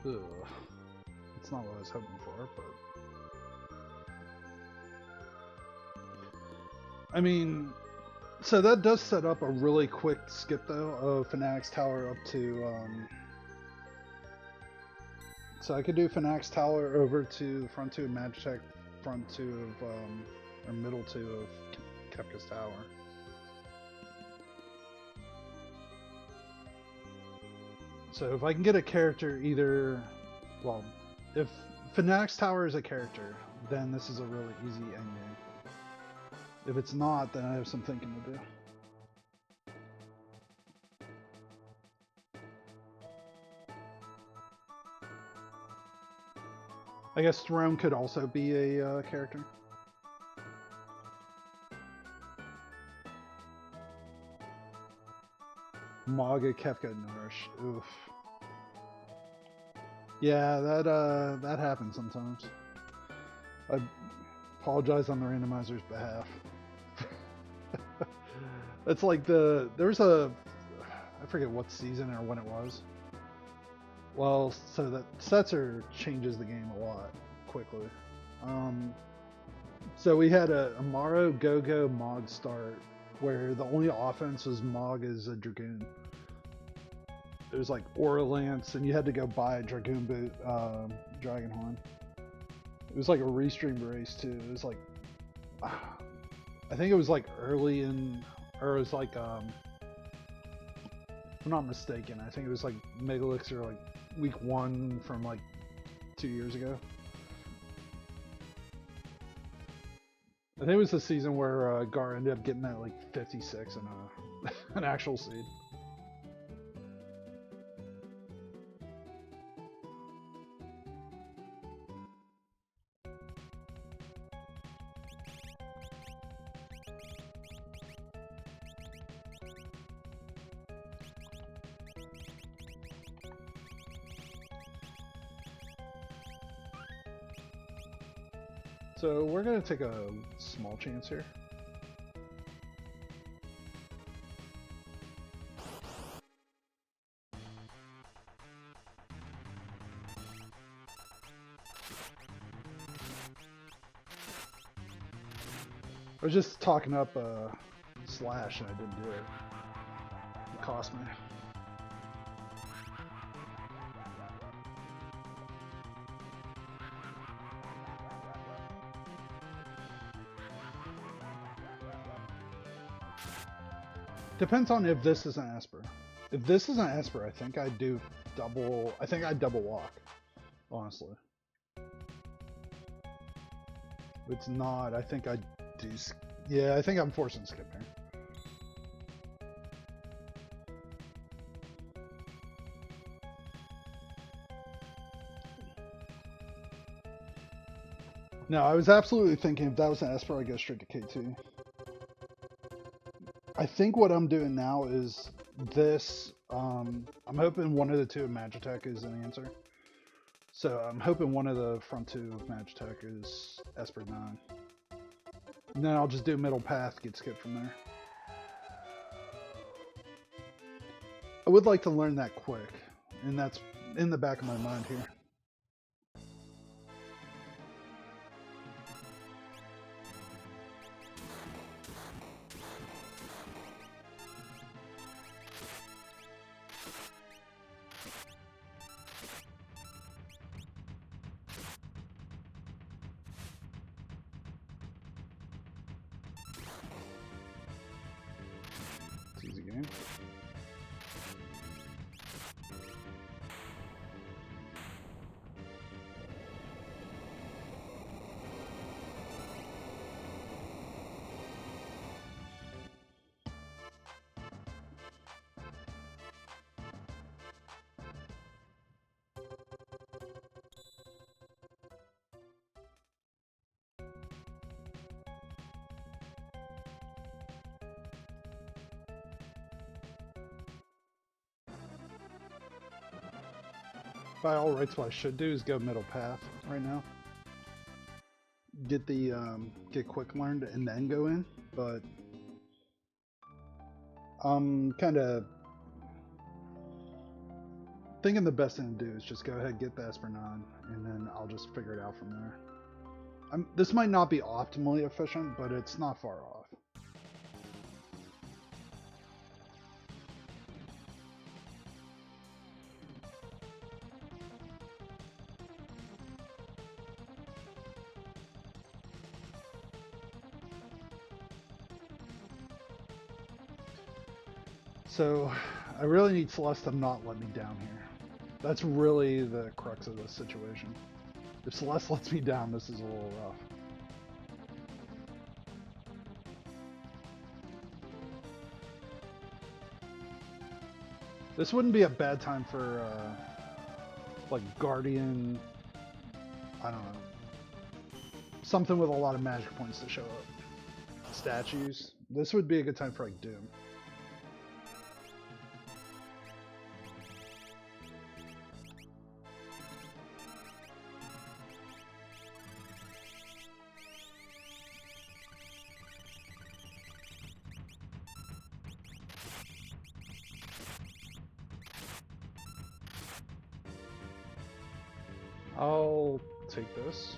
S1: Ugh. It's not what I was hoping for, but... I mean, so that does set up a really quick skip though of Fanatic's Tower up to, so I could do Fanatic's Tower over to front 2 of Magitech, front 2 of, or middle 2 of Kefka's Tower. So if I can get a character either, well, if Fanatic's Tower is a character, then this is a really easy endgame. If it's not, then I have some thinking to do. I guess Throne could also be a character. Maga, Kefka, Nourish. Oof. Yeah, that happens sometimes. I apologize on the randomizer's behalf. It's like there's a, I forget what season or when it was. Well, so that Setzer changes the game a lot quickly. So we had a Amaro Go-Go Mog start where the only offense was Mog as a Dragoon. It was like Aura Lance, and you had to go buy a Dragoon boot, Dragonhorn. It was like a restream race too. It was like, I think it was like early in, or it was like, if I'm not mistaken, I think it was like Megalixir like week 1 from like 2 years ago. I think it was the season where Gar ended up getting that like 56 in an actual seed. So we're gonna take a small chance here. I was just talking up Slash and I didn't do it. It cost me. Depends on if this is an Esper. If this is an Esper, I think I'd do double. I think I'd double walk, honestly. If it's not, I think I'd do. Yeah, I think I'm forcing skip here. No, I was absolutely thinking if that was an Esper, I'd go straight to K2. I think what I'm doing now is this. I'm hoping one of the two of Magitech is an answer. So I'm hoping one of the front two of Magitech is Esper 9. And then I'll just do middle path, get skipped from there. I would like to learn that quick, and that's in the back of my mind here. Easy game. By all rights, what I should do is go middle path right now. Get the get quick learned and then go in, but I'm kind of thinking the best thing to do is just go ahead, get the Esper 9, and then I'll just figure it out from there. This might not be optimally efficient, but it's not far off. So, I really need Celeste to not let me down here. That's really the crux of this situation. If Celeste lets me down, this is a little rough. This wouldn't be a bad time for, like, Guardian, I don't know, something with a lot of magic points to show up. Statues. This would be a good time for, like, Doom. I'll take this.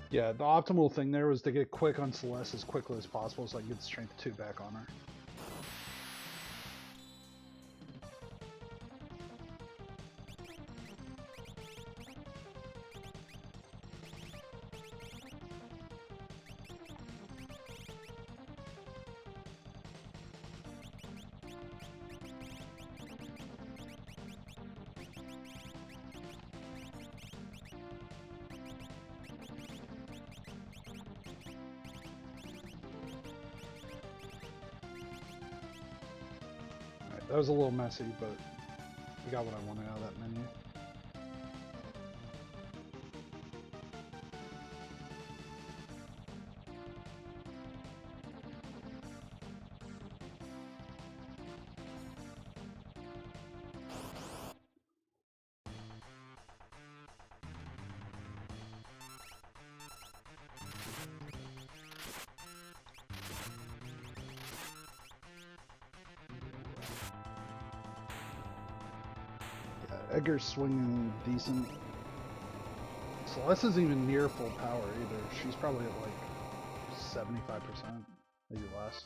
S1: Yeah, the optimal thing there was to get quick on Celeste as quickly as possible so I can get strength 2 back on her. That was a little messy, but I got what I wanted out of that menu. Edgar's swinging decent. Celeste isn't even near full power either. She's probably at like 75%, maybe less.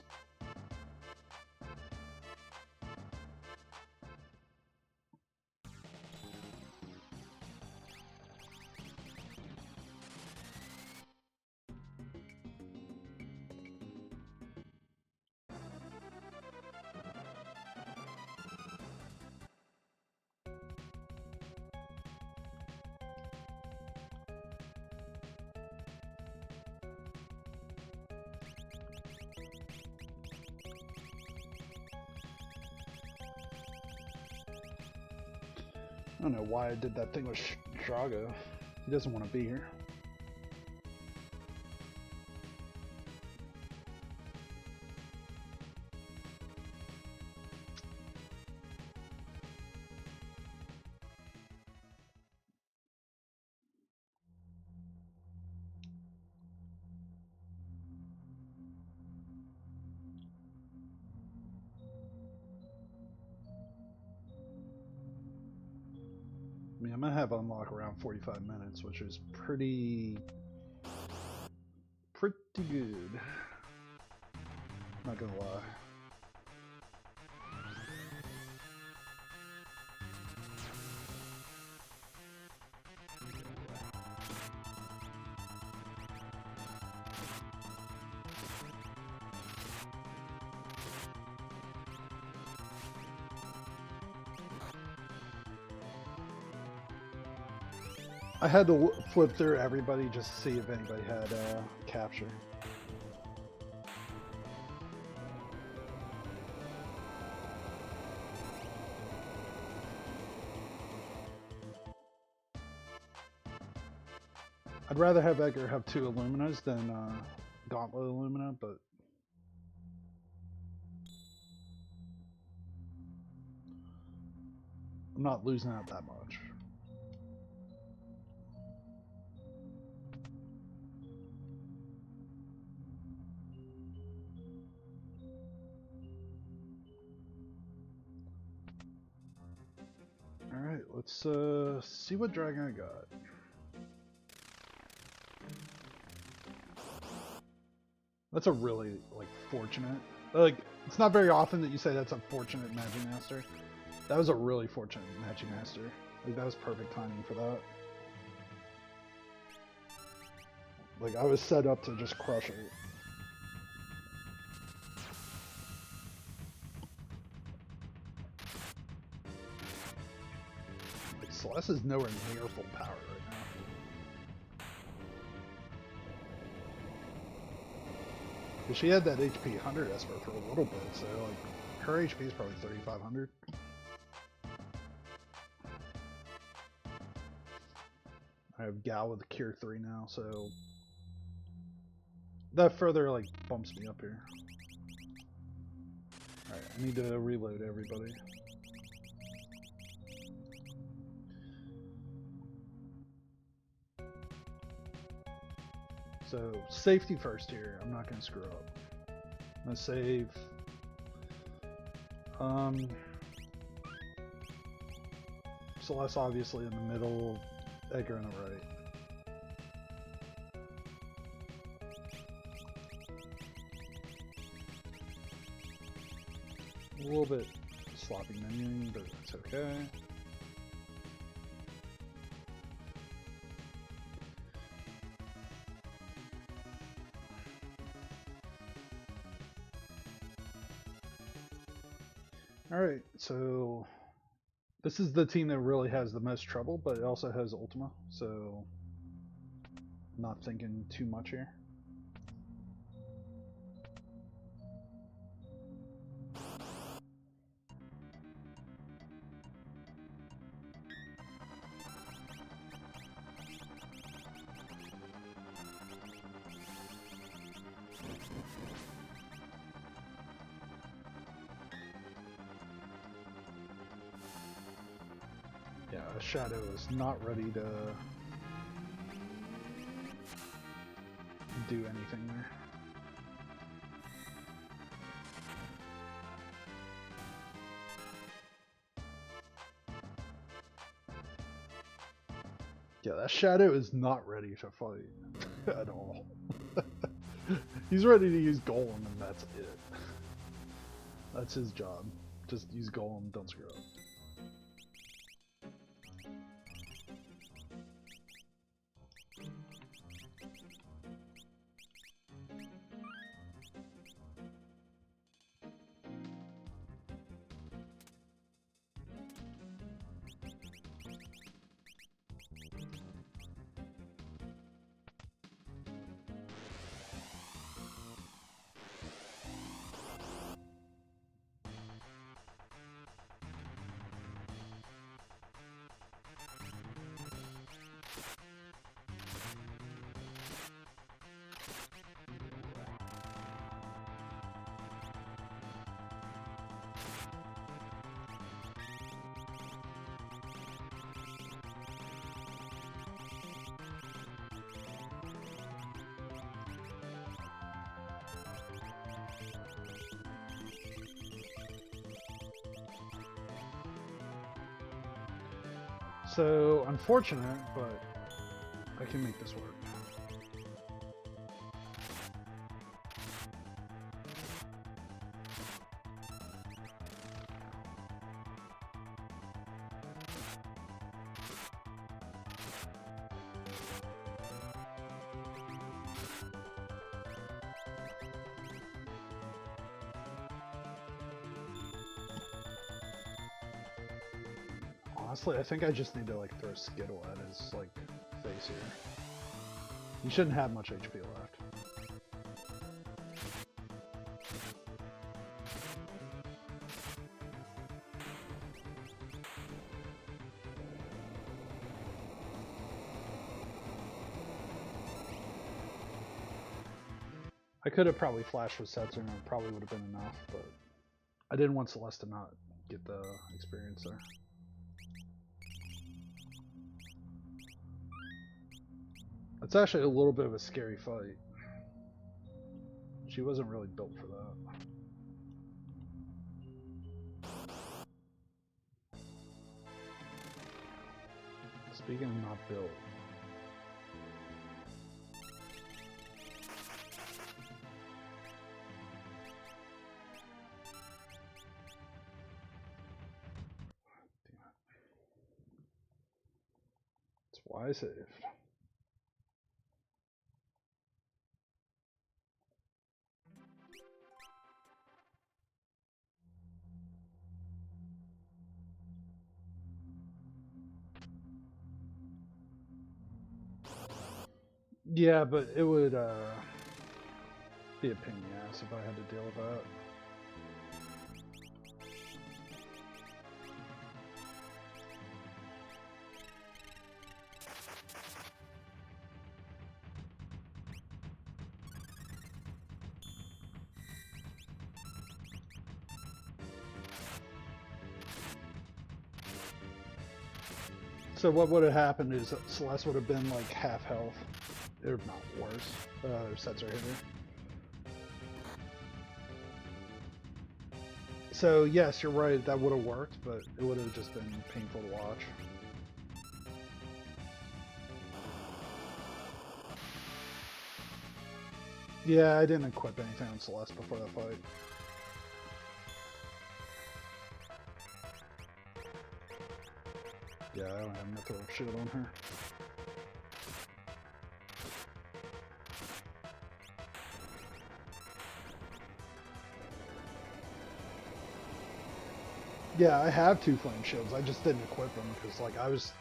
S1: I don't know why I did that thing with Drago. He doesn't want to be here. I mean, I'm gonna have unlock around 45 minutes, which is pretty good. Not gonna lie. I had to flip through everybody just to see if anybody had capture. I'd rather have Edgar have 2 Illuminas than Gauntlet Illumina, but I'm not losing out that much. Alright, let's see what dragon I got. That's a really, fortunate. It's not very often that you say that's a fortunate Magic Master. That was a really fortunate Magic Master. That was perfect timing for that. I was set up to just crush it. Celeste is nowhere near full power right now. Because she had that HP 100 Esper for a little bit, so her HP is probably 3,500. I have Gal with a Cure 3 now, so that further bumps me up here. Alright, I need to reload everybody. So, safety first here. I'm not going to screw up. I'm going to save. Celeste obviously in the middle, Edgar on the right. A little bit sloppy menuing, but that's okay. Alright, so this is the team that really has the most trouble, but it also has Ultima, so not thinking too much here. Yeah, Shadow is not ready to do anything there. Yeah, that Shadow is not ready to fight at all. He's ready to use Golem and that's it. That's his job. Just use Golem, don't screw up. So, unfortunate, but I can make this work. Honestly, I think I just need to like throw Skittle at his like face here. He shouldn't have much HP left. I could have probably flashed with Setzer and it probably would have been enough, but I didn't want Celeste to not get the experience there. It's actually a little bit of a scary fight. She wasn't really built for that. Speaking of not built. That's why I saved. Yeah, but it would be a pain in the ass if I had to deal with that. So what would have happened is Celeste would have been like half health, if not worse. Sets are hitting. So yes, you're right. That would have worked, but it would have just been painful to watch. Yeah, I didn't equip anything on Celeste before that fight. Yeah, I don't have mithril shield on her. Yeah, I have 2 flame shields. I just didn't equip them because, like, I was...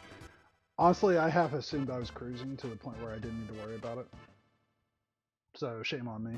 S1: Honestly, I half assumed I was cruising to the point where I didn't need to worry about it. So, shame on me.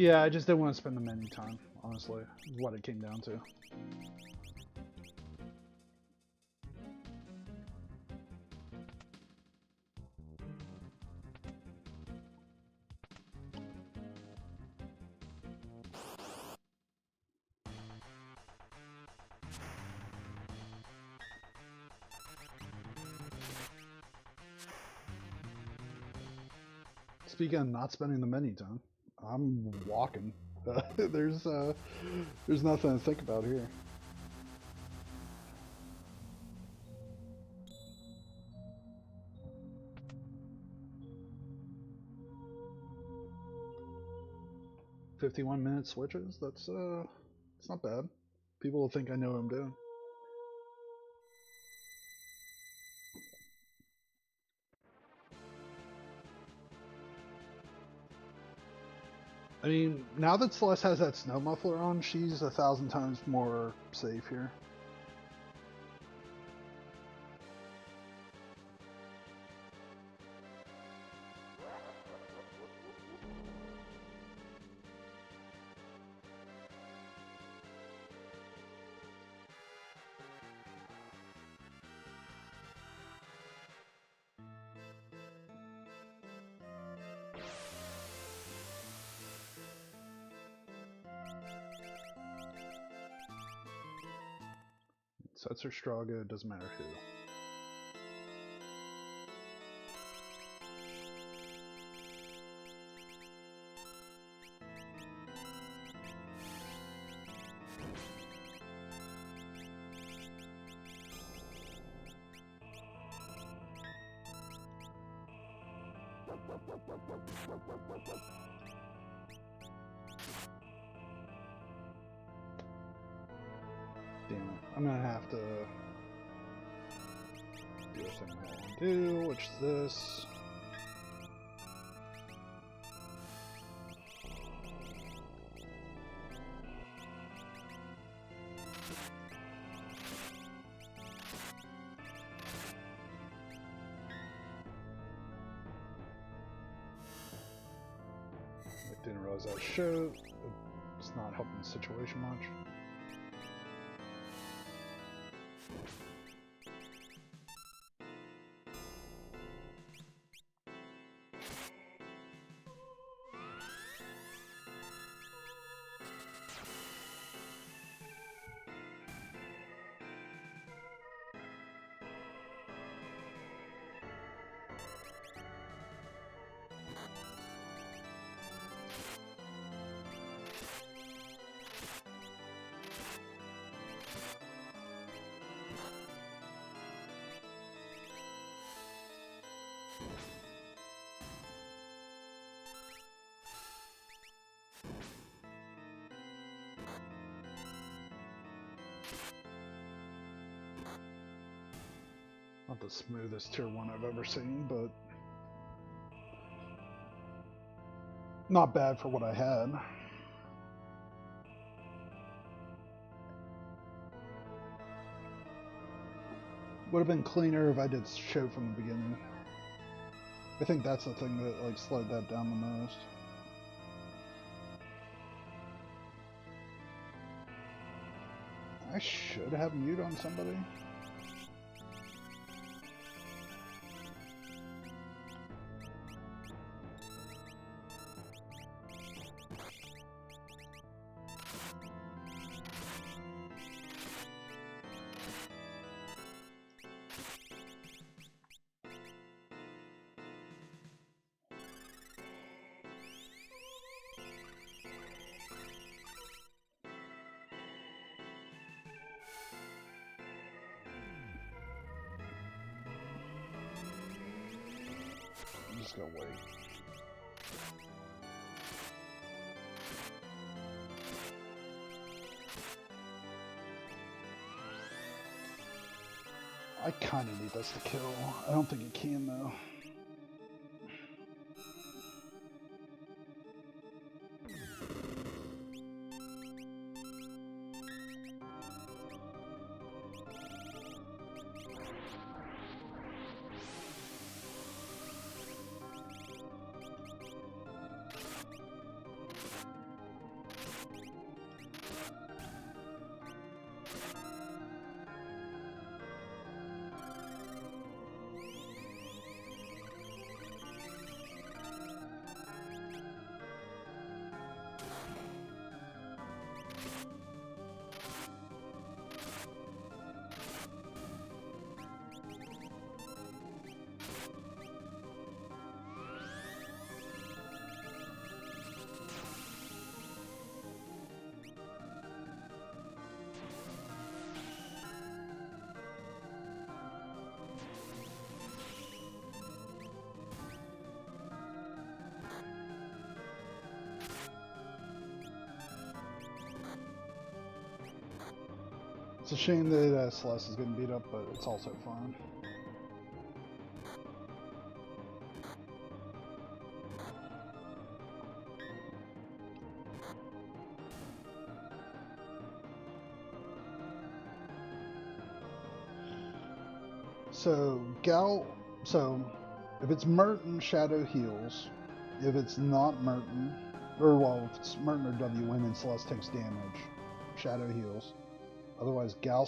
S1: Yeah, I just didn't want to spend the menu time, honestly, is what it came down to. Speaking of not spending the menu time, I'm walking. There's nothing to think about here. "51-minute switches. It's not bad. People will think I know what I'm doing." I mean, now that Celeste has that snow muffler on, she's 1,000 times more safe here. Sets are Straga, it doesn't matter who. Damn it. I'm gonna have to do a thing I don't want to do, which is this. I didn't realize that showed. It's not helping the situation much. Not the smoothest tier 1 I've ever seen, but not bad for what I had. Would have been cleaner if I did show from the beginning. I think that's the thing that like slowed that down the most. I should have mute on somebody. I'm just gonna wait. I kind of need this to kill. I don't think it can though. It's a shame that Celeste is getting beat up, but it's also fun. So if it's Merton, Shadow heals. If it's not Merton, or well, if it's Merton or WN and Celeste takes damage, Shadow heals. Otherwise, Gal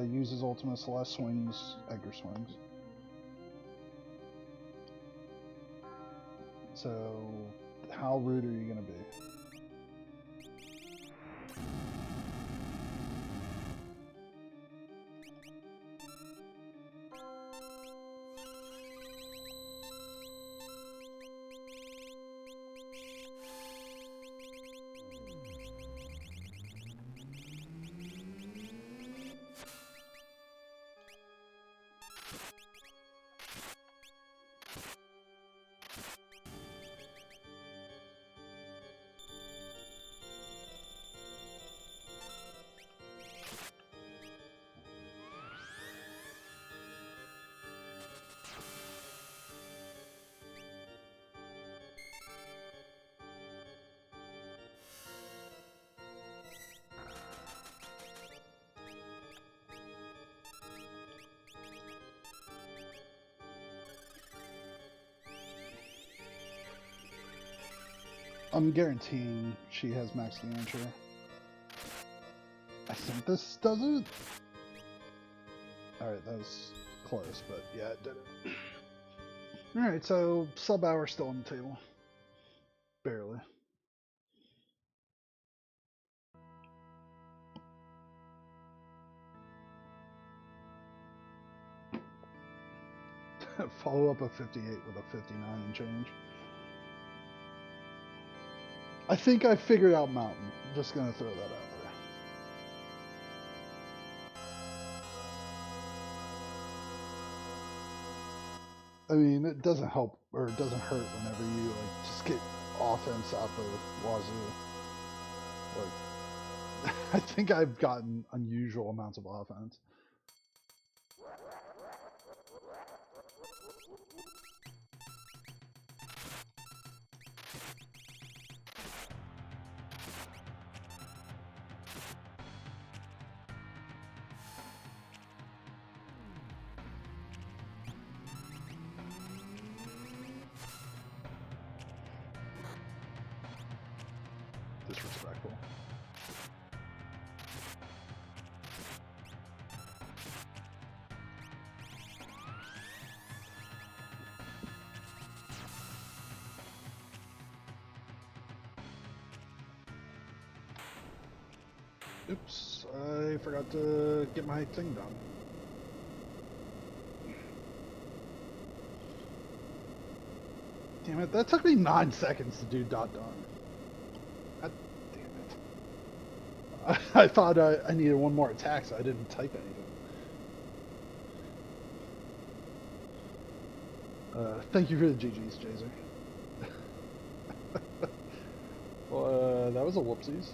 S1: uses ultimate, Celeste swings, Edgar swings. So, how rude are you going to be? I'm guaranteeing she has max damage here. I think this does it. Alright, that was close, but yeah, it did it. Alright, so sub hour still on the table. Barely. Follow up a 58 with a 59 and change. I think I figured out Mountain. I'm just gonna throw that out there. I mean, it doesn't help, or it doesn't hurt whenever you like just get offense out the wazoo. Like, I think I've gotten unusual amounts of offense. Disrespectful. Oops, I forgot to get my thing done. Damn it, that took me 9 seconds to do dot done. God damn it. I thought I needed one more attack, so I didn't type anything. Thank you for the GG's, Jazer. Well, that was a whoopsies.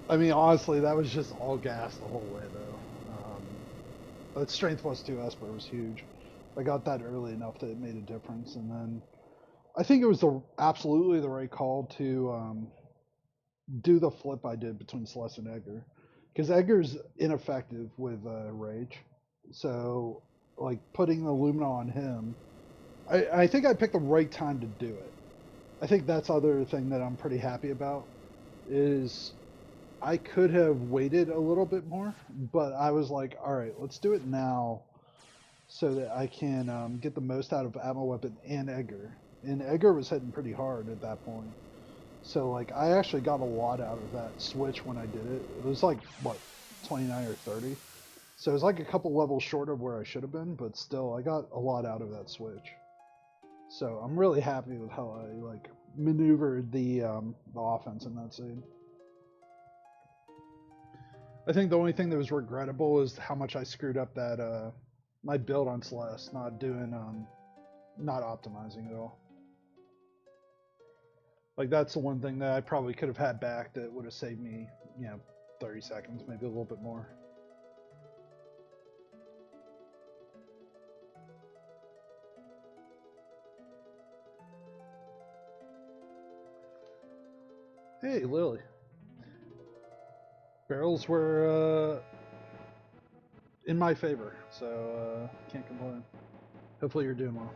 S1: I mean, honestly, that was just all gas the whole way, though. That strength plus 2 Esper was huge. I got that early enough that it made a difference, and then I think it was absolutely the right call to do the flip I did between Celeste and Edgar, because Edgar's ineffective with Rage, so like putting the Lumina on him, I think I picked the right time to do it. I think that's other thing that I'm pretty happy about is I could have waited a little bit more, but I was like, all right, let's do it now so that I can get the most out of Ammo Weapon and Edgar. And Edgar was hitting pretty hard at that point. So, like, I actually got a lot out of that switch when I did it. It was like, what, 29 or 30? So it was like a couple levels short of where I should have been, but still, I got a lot out of that switch. So I'm really happy with how I, like, maneuvered the offense in that scene. I think the only thing that was regrettable is how much I screwed up that my build on Celeste, not optimizing at all. Like that's the one thing that I probably could have had back that would have saved me, 30 seconds, maybe a little bit more. Hey, Lily. Barrels were in my favor, so can't complain. Hopefully you're doing well.